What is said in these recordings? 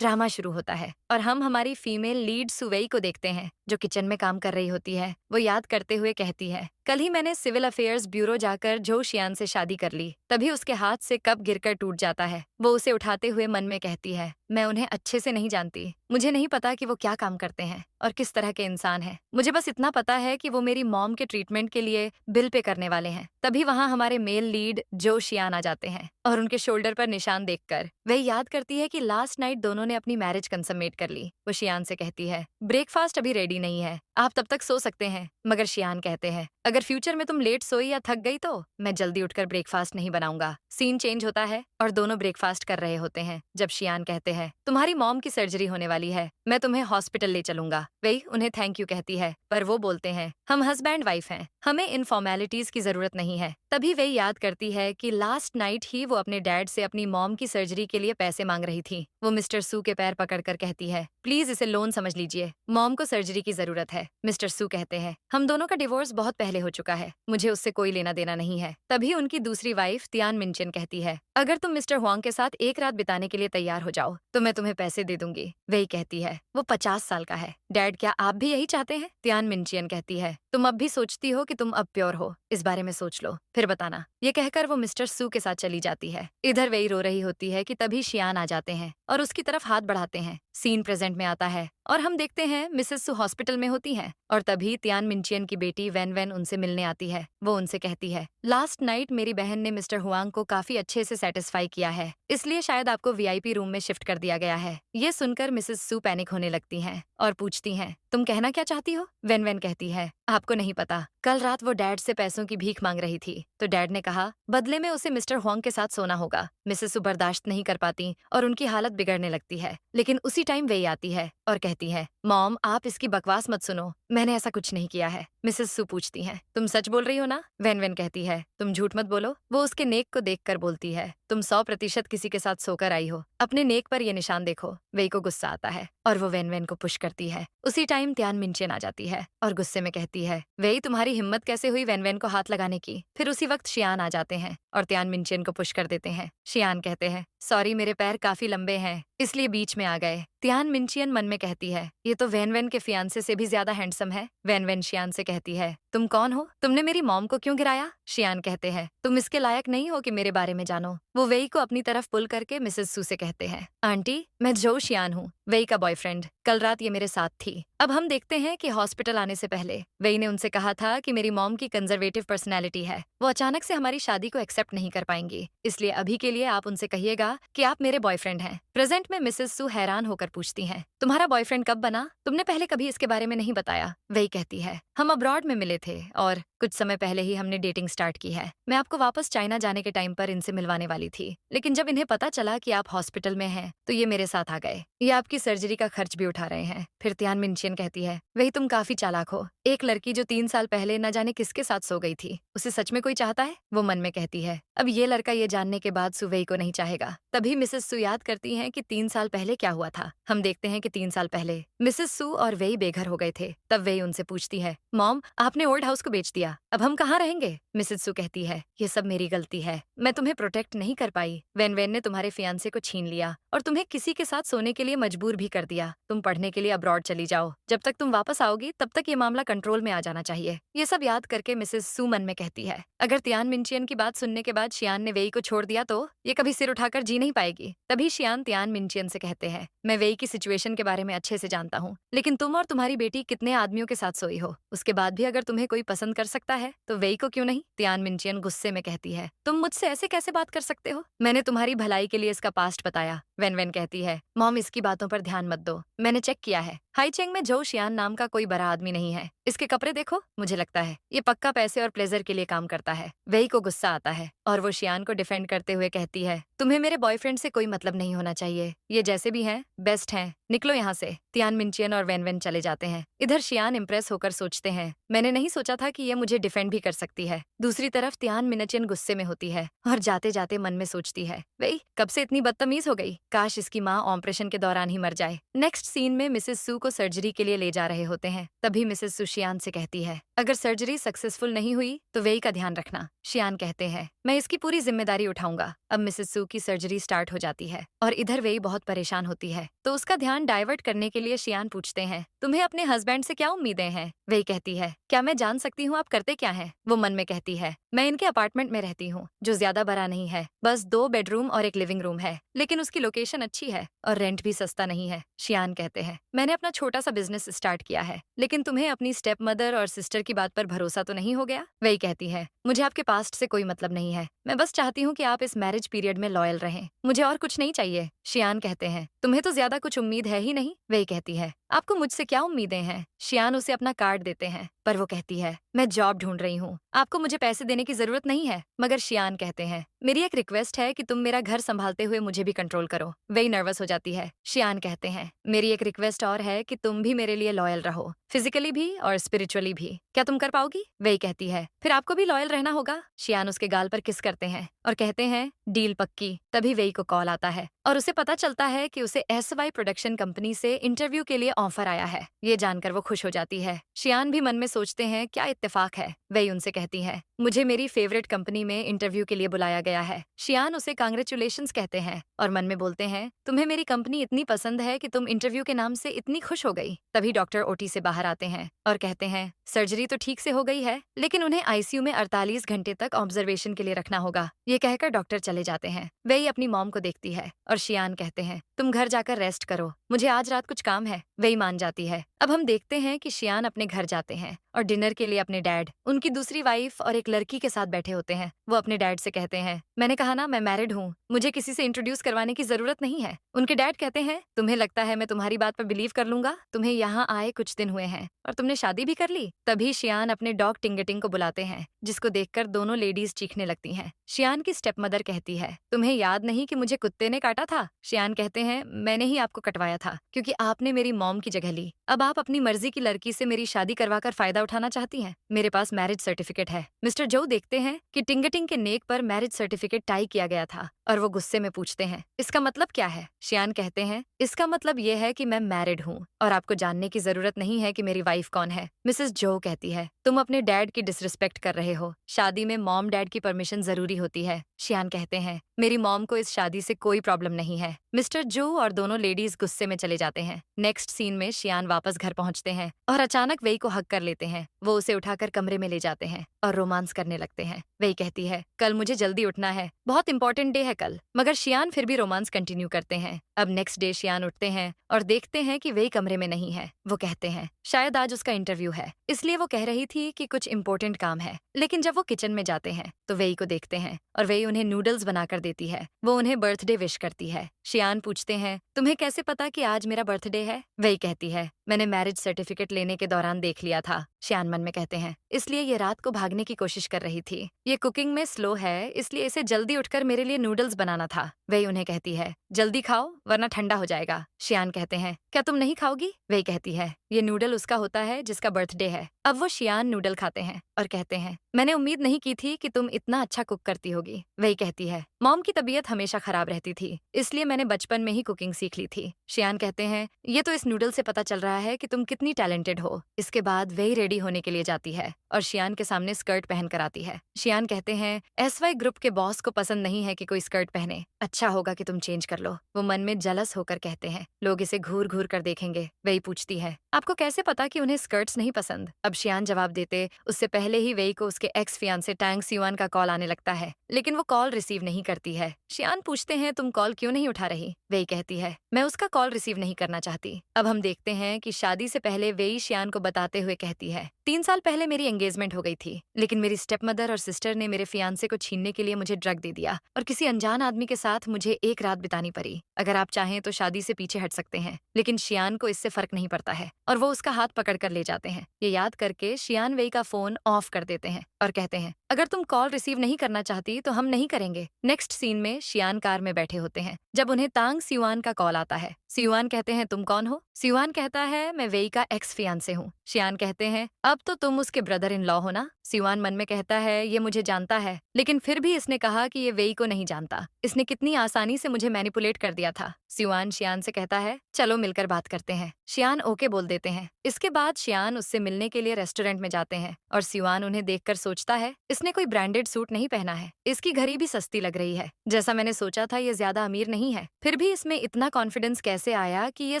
Drama शुरू होता है और हम हमारी फीमेल लीड सुवेई को देखते हैं जो किचन में काम कर रही होती है। वो याद करते हुए कहती है, कल ही मैंने सिविल अफेयर्स ब्यूरो जाकर जो शियान से शादी कर ली। तभी उसके हाथ से कप गिरकर टूट जाता है। वो उसे उठाते हुए मन में कहती है, मैं उन्हें अच्छे से नहीं जानती। मुझे नहीं पता कि वो क्या काम करते हैं और किस तरह के इंसान हैं। मुझे बस इतना पता है कि वो मेरी मॉम के ट्रीटमेंट के लिए बिल पे करने वाले हैं। तभी वहाँ हमारे मेल लीड जो शियान आ जाते हैं और उनके शोल्डर पर निशान देखकर वह याद करती है कि लास्ट नाइट दोनों ने अपनी मैरिज कंसमेट कर ली। वो शियान से कहती है, ब्रेकफास्ट अभी रेडी नहीं है, आप तब तक सो सकते हैं। मगर शियान कहते हैं, अगर फ्यूचर में तुम लेट सोई या थक गई तो मैं जल्दी उठकर ब्रेकफास्ट नहीं बनाऊंगा। सीन चेंज होता है और दोनों ब्रेकफास्ट कर रहे होते हैं जब शियान कहते हैं, तुम्हारी मॉम की सर्जरी होने वाली है, मैं तुम्हें हॉस्पिटल ले चलूंगा। वही उन्हें थैंक यू कहती है पर वो बोलते हैं, हम हस्बैंड वाइफ हैं, हमें इन फॉर्मेलिटीज की जरूरत नहीं है। तभी वही याद करती है कि लास्ट नाइट ही वो अपने डैड से अपनी मॉम की सर्जरी के लिए पैसे मांग रही थी। वो मिस्टर सू के पैर पकड़कर कहती है, प्लीज इसे लोन समझ लीजिए, मॉम को सर्जरी की जरूरत है। मिस्टर सू कहते हैं, हम दोनों का डिवोर्स बहुत पहले हो चुका है, मुझे उससे कोई लेना देना नहीं है। तभी उनकी दूसरी वाइफ तियान मिनचेन कहती है, अगर तुम मिस्टर हुआंग के साथ एक रात बिताने के लिए तैयार हो जाओ तो मैं तुम्हें पैसे दे दूंगी। वही कहती है, वो 50 साल का है। डैड क्या आप भी यही चाहते हैं? तियान मिनचियन कहती है, तुम अब भी सोचती हो कि तुम अब प्योर हो, इस बारे में सोच लो फिर बताना। ये कहकर वो मिस्टर सू के साथ चली जाती है। इधर वही रो रही होती है कि तभी शियान आ जाते हैं और उसकी तरफ हाथ बढ़ाते हैं। सीन प्रेजेंट में आता है और हम देखते हैं मिसेस सू हॉस्पिटल में होती हैं और तभी तियान मिनचियन की बेटी वैन वैन उनसे मिलने आती है। वो उनसे कहती है, लास्ट नाइट मेरी बहन ने मिस्टर हुआंग को काफी अच्छे से सेटिस्फाई किया है, इसलिए शायद आपको वीआईपी रूम में शिफ्ट कर दिया गया है। ये सुनकर मिसेस सू पैनिक होने लगती हैं और पूछती हैं, तुम कहना क्या चाहती हो? वैन वैन कहती है, आपको नहीं पता, कल रात वो डैड से पैसों की भीख मांग रही थी तो डैड ने कहा बदले में उसे मिस्टर हुआंग के साथ सोना होगा। मिसेस सू बर्दाश्त नहीं कर पाती और उनकी हालत बिगड़ने लगती है। लेकिन उसी टाइम वे आती है और कहती है, मॉम आप इसकी बकवास मत सुनो, मैंने ऐसा कुछ नहीं किया है। मिसेस सू पूछती हैं, तुम सच बोल रही हो ना? वैन वैन कहती है, तुम झूठ मत बोलो। वो उसके नेक को देखकर बोलती है, तुम 100% किसी के साथ सोकर आई हो, अपने नेक पर ये निशान देखो। वेई को गुस्सा आता है और वो वैन वैन को पुश करती है। उसी टाइम त्यान मिनचेन आ जाती है और गुस्से में कहती है, वेई तुम्हारी हिम्मत कैसे हुई वैन वैन को हाथ लगाने की? फिर उसी वक्त शियान आ जाते हैं और त्यान मिनचेन को पुश कर देते हैं। शियान कहते हैं, सॉरी मेरे पैर काफी लंबे हैं इसलिए बीच में आ गए। त्यान मिनचियन मन में कहती है, ये तो वैन वैन के फियांसे से भी ज्यादा हैंडसम है। वैन वैन शियान से कहती है, तुम कौन हो? तुमने मेरी मॉम को क्यों गिराया? शियान कहते हैं, तुम इसके लायक नहीं हो कि मेरे बारे में जानो। वो वेई को अपनी तरफ पुल करके मिसेस सू से कहते हैं, आंटी मैं जो शियान हूँ, वेई का बॉयफ्रेंड। कल रात ये मेरे साथ थी। अब हम देखते हैं कि हॉस्पिटल आने से पहले वेई ने उनसे कहा था कि मेरी मॉम की कंजर्वेटिव पर्सनैलिटी है, वो अचानक से हमारी शादी को एक्सेप्ट नहीं कर पाएंगी, इसलिए अभी के लिए आप उनसे कहिएगा कि आप मेरे बॉयफ्रेंड हैं। प्रेजेंट में मिसेस सू हैरान होकर पूछती हैं, तुम्हारा बॉयफ्रेंड कब बना? तुमने पहले कभी इसके बारे में नहीं बताया। वही कहती है, हम अब्रॉड में मिले थे और कुछ समय पहले ही हमने डेटिंग स्टार्ट की है। मैं आपको वापस चाइना जाने के टाइम पर इनसे मिलवाने वाली थी, लेकिन जब इन्हें पता चला कि आप हॉस्पिटल में हैं तो ये मेरे साथ आ गए। ये आपकी सर्जरी का खर्च भी उठा रहे हैं। फिर त्यान मिनचियन कहती है, वही तुम काफी चालाक हो। एक लड़की जो 3 साल पहले न जाने किसके साथ सो गई थी, उसे सच में कोई चाहता है? वो मन में कहती है, अब ये लड़का ये जानने के बाद सुवेई को नहीं चाहेगा। तभी मिसेस सू याद करती हैं कि 3 साल पहले क्या हुआ था। हम देखते हैं कि 3 साल पहले मिसेस सू और वेई बेघर हो गए थे। तब वेई उनसे पूछती है, मॉम आपने ओल्ड हाउस को बेच दिया, अब हम कहाँ रहेंगे? मिसेस सू कहती है, ये सब मेरी गलती है, मैं तुम्हें प्रोटेक्ट नहीं कर पाई। वैन वैन ने तुम्हारे फियांसे को छीन लिया और तुम्हें किसी के साथ सोने के लिए मजबूर भी कर दिया। तुम पढ़ने के लिए अब्रॉड चली जाओ, जब तक तुम वापस आओगी तब तक ये मामला कंट्रोल में आ जाना चाहिए। ये सब याद करके मिसेस सू मन में कहती है, अगर तियान मिनचियन की बात सुनने के बाद शियान ने वेई को छोड़ दिया तो ये कभी सिर उठाकर जी नहीं पाएगी। तभी शियान तियान मिनचियन से कहते हैं, मैं वेई की सिचुएशन के बारे में अच्छे से जानता हूँ, लेकिन तुम और तुम्हारी बेटी कितने आदमियों के साथ सोई हो, उसके बाद भी अगर तुम्हें कोई पसंद कर सकता है तो वेई को क्यों नहीं? तियान मिनचियन गुस्से में कहती है, तुम मुझसे ऐसे कैसे बात कर सकते हो? मैंने तुम्हारी भलाई के लिए इसका पास्ट बताया। वैन वैन कहती है, मॉम इसकी बातों पर ध्यान मत दो, मैंने चेक किया है, हाईचेंग में जो शियान नाम का कोई बड़ा आदमी नहीं है। इसके कपड़े देखो, मुझे लगता है ये पक्का पैसे और प्लेजर के लिए काम करता है। वेई को गुस्सा आता है और वो शियान को डिफेंड करते हुए कहती है, तुम्हें मेरे बॉयफ्रेंड से कोई मतलब नहीं होना चाहिए, ये जैसे भी हैं बेस्ट हैं, निकलो यहाँ से। तियान मिनचियन और वैन वैन चले जाते हैं। इधर शियान इम्प्रेस होकर सोचते हैं, मैंने नहीं सोचा था कि ये मुझे डिफेंड भी कर सकती है। दूसरी तरफ तियान मिनचियन गुस्से में होती है और जाते जाते मन में सोचती है, वेई कब से इतनी बदतमीज हो गई, काश इसकी माँ ऑपरेशन के दौरान ही मर जाए। नेक्स्ट सीन में मिसेस सू को सर्जरी के लिए ले जा रहे होते हैं। तभी मिसेस सू शियान से कहती है, अगर सर्जरी सक्सेसफुल नहीं हुई तो वेई का ध्यान रखना। शियान कहते हैं, मैं इसकी पूरी जिम्मेदारी उठाऊंगा। अब मिसेस सू की सर्जरी स्टार्ट हो जाती है और इधर वेई बहुत परेशान होती है तो तो उसका ध्यान डाइवर्ट करने के लिए शियान पूछते हैं, तुम्हें अपने हस्बैंड से क्या उम्मीदें हैं? वही कहती है, क्या मैं जान सकती हूँ आप करते क्या हैं? वो मन में कहती है, मैं इनके अपार्टमेंट में रहती हूँ जो ज्यादा बड़ा नहीं है, बस 2 बेडरूम और एक लिविंग रूम है, लेकिन उसकी लोकेशन अच्छी है और रेंट भी सस्ता नहीं है। शियान कहते हैं, मैंने अपना छोटा सा बिजनेस स्टार्ट किया है, लेकिन तुम्हें अपनी स्टेप मदर और सिस्टर की बात पर भरोसा तो नहीं हो गया? वही कहती है, मुझे आपके पास्ट से कोई मतलब नहीं है, मैं बस चाहती हूँ कि आप इस मैरिज पीरियड में लॉयल रहें, मुझे और कुछ नहीं चाहिए। शियान कहते हैं, तुम्हें तो ज्यादा कुछ उम्मीद है ही नहीं। वही कहती है, आपको मुझसे क्या उम्मीदें हैं? शियान उसे अपना कार्ड देते हैं, पर वो कहती है, मैं जॉब ढूंढ रही हूँ, आपको मुझे पैसे देने की जरूरत नहीं है। मगर शियान कहते हैं, मेरी एक रिक्वेस्ट है कि तुम मेरा घर संभालते हुए मुझे भी कंट्रोल करो। वही नर्वस हो जाती है। शियान कहते हैं, मेरी एक रिक्वेस्ट और है कि तुम भी मेरे लिए लॉयल रहो, फिजिकली भी और स्पिरिचुअली भी। क्या तुम कर पाओगी? वही कहती है, फिर आपको भी लॉयल रहना होगा। शियान उसके गाल पर किस करते हैं और कहते हैं, डील पक्की। तभी वही को कॉल आता है और उसे पता चलता है कि उसे SY प्रोडक्शन कंपनी से इंटरव्यू के लिए ऑफर आया है। ये जानकर वो खुश हो जाती है। शियान भी मन में सोचते हैं, क्या इत्तेफाक है। वही उनसे कहती है, मुझे मेरी फेवरेट कंपनी में इंटरव्यू के लिए बुलाया गया है। शियान उसे कांग्रेचुलेशंस कहते हैं और मन में बोलते हैं, तुम्हें मेरी कंपनी इतनी पसंद है कि तुम इंटरव्यू के नाम से इतनी खुश हो गई। तभी डॉक्टर OT से बाहर आते हैं और कहते हैं, सर्जरी तो ठीक से हो गई है, लेकिन उन्हें ICU में 48 घंटे तक ऑब्जर्वेशन के लिए रखना होगा। ये कहकर डॉक्टर चले जाते हैं। वही अपनी मॉम को देखती है और शियान कहते हैं, तुम घर जाकर रेस्ट करो, मुझे आज रात कुछ काम है। वही मान जाती है। अब हम देखते हैं कि शियान अपने घर जाते हैं और डिनर के लिए अपने डैड, उनकी दूसरी वाइफ और एक लड़की के साथ बैठे होते हैं। वो अपने डैड से कहते हैं, मैंने कहा ना मैं मैरिड हूँ, मुझे किसी से इंट्रोड्यूस करवाने की जरूरत नहीं है। उनके डैड कहते हैं, तुम्हें लगता है मैं तुम्हारी बात पर बिलीव कर लूंगा? तुम्हें यहाँ आए कुछ दिन हुए हैं और तुमने शादी भी कर ली? तभी शियान अपने डॉग टिंगटिंग को बुलाते हैं, जिसको देखकर दोनों लेडीज चीखने लगती हैं। शियान की स्टेप मदर कहती है, तुम्हें याद नहीं कि मुझे कुत्ते ने काटा था? शियान कहते हैं, मैंने ही आपको कटवाया था क्योंकि आपने मेरी मॉम की जगह ली। अब आप अपनी मर्जी की लड़की से मेरी शादी करवाकर फायदा उठाना चाहती हैं। मेरे पास मैरिज सर्टिफिकेट है। मिस्टर जो देखते हैं कि टिंगटिंग के नेक पर मैरिज सर्टिफिकेट टाई किया गया था और वो गुस्से में पूछते हैं, इसका मतलब क्या है? शियान कहते हैं, इसका मतलब ये है कि मैं मैरिड हूँ और आपको जानने की जरूरत नहीं है कि मेरी वाइफ कौन है। मिसेस जो कहती है, तुम अपने डैड की डिसरिस्पेक्ट कर रहे हो, शादी में मॉम डैड की परमिशन जरूरी होती है। शियान कहते हैं, मेरी मॉम को इस शादी से कोई प्रॉब्लम नहीं है। मिस्टर जो और दोनों लेडीज गुस्से में चले जाते हैं। नेक्स्ट सीन में शियान वापस घर पहुंचते हैं और अचानक वही को हक कर लेते हैं। वो उसे उठाकर कमरे में ले जाते हैं और रोमांस करने लगते हैं। वही कहती है, कल मुझे जल्दी उठना है, बहुत इंपॉर्टेंट डे है कल। मगर शियान फिर भी रोमांस कंटिन्यू करते हैं। अब नेक्स्ट डे शियान उठते हैं और देखते हैं कि वही कमरे में नहीं है। वो कहते हैं, शायद आज उसका इंटरव्यू है, इसलिए वो कह रही थी कि कुछ इंपॉर्टेंट काम है। लेकिन जब वो किचन में जाते हैं तो वही को देखते हैं और वही उन्हें नूडल्स बनाकर देती है। वो उन्हें बर्थडे विश करती है। शियान पूछते हैं, तुम्हें कैसे पता कि आज मेरा बर्थडे है? वही कहती है, मैंने मैरिज सर्टिफिकेट लेने के दौरान देख लिया था। शियान मन में कहते हैं, इसलिए ये रात को भागने की कोशिश कर रही थी। ये कुकिंग में स्लो है, इसलिए इसे जल्दी उठकर मेरे लिए नूडल्स बनाना था। वही उन्हें कहती है, जल्दी खाओ वरना ठंडा हो जाएगा। शियान कहते हैं, क्या तुम नहीं खाओगी? वही कहती है, ये नूडल उसका होता है जिसका बर्थडे है। अब वो शियान नूडल खाते हैं और कहते हैं, मैंने उम्मीद नहीं की थी कि तुम इतना अच्छा कुक करती होगी। वही कहती है, मॉम की तबीयत हमेशा खराब रहती थी, इसलिए मैंने बचपन में ही कुकिंग सीख ली थी। शियान कहते हैं, ये तो इस नूडल से पता चल रहा है कि तुम कितनी टैलेंटेड हो। इसके बाद वही रेडी होने के लिए जाती है और शियान के सामने स्कर्ट पहन कर आती है। शियान कहते हैं, SY ग्रुप के बॉस को पसंद नहीं है कि कोई स्कर्ट पहने, अच्छा होगा कि तुम चेंज कर लो। वो मन में जलस होकर कहते हैं, लोग इसे घूर घूर कर देखेंगे। वही पूछती है, आपको कैसे पता कि उन्हें स्कर्ट्स नहीं पसंद? अब शियान जवाब देते उससे पहले ही वही को उसके एक्स फियांसे टैंग सियुआन का कॉल आने लगता है, लेकिन वो कॉल रिसीव नहीं करती है। शियान पूछते हैं, तुम कॉल क्यों नहीं उठा रही? वही कहती है, मैं उसका कॉल रिसीव नहीं करना चाहती। अब हम देखते हैं कि शादी से पहले वही शियान को बताते हुए कहती है, 3 साल पहले मेरी एंगेजमेंट हो गई थी, लेकिन मेरी स्टेप मदर और सिस्टर ने मेरे फियांसे को छीनने के लिए मुझे ड्रग दे दिया और किसी अनजान आदमी के साथ मुझे एक रात बितानी पड़ी। अगर आप चाहें तो शादी से पीछे हट सकते हैं। लेकिन शियान को इससे फर्क नहीं पड़ता है और वो उसका हाथ पकड़कर ले जाते हैं। ये याद करके शियान वही का फोन ऑफ कर देते हैं और कहते हैं, अगर तुम कॉल रिसीव नहीं करना चाहती तो हम नहीं करेंगे। नेक्स्ट सीन में शियान कार में बैठे होते हैं जब उन्हें तांग सियुआन का कॉल आता है। सियुआन कहते हैं, तुम कौन हो? सियुआन कहता है, मैं वेई का एक्स फियांसे हूँ। शियान कहते हैं, अब तो तुम उसके ब्रदर इन लॉ हो ना? सियुआन मन में कहता है, ये मुझे जानता है, लेकिन फिर भी इसने कहा कि ये वेई को नहीं जानता। इसने कितनी आसानी से मुझे मैनिपुलेट कर दिया था। सियुआन शियान से कहता है, चलो मिलकर बात करते हैं। शियान ओके बोल देते हैं। इसके बाद शियान उससे मिलने के लिए रेस्टोरेंट में जाते हैं और सियुआन उन्हें देखकर सोचता है, इसने कोई ब्रांडेड सूट नहीं पहना है, इसकी घड़ी भी सस्ती लग रही है। जैसा मैंने सोचा था ये ज्यादा अमीर नहीं है, फिर भी इसमें इतना कॉन्फिडेंस कैसे आया कि ये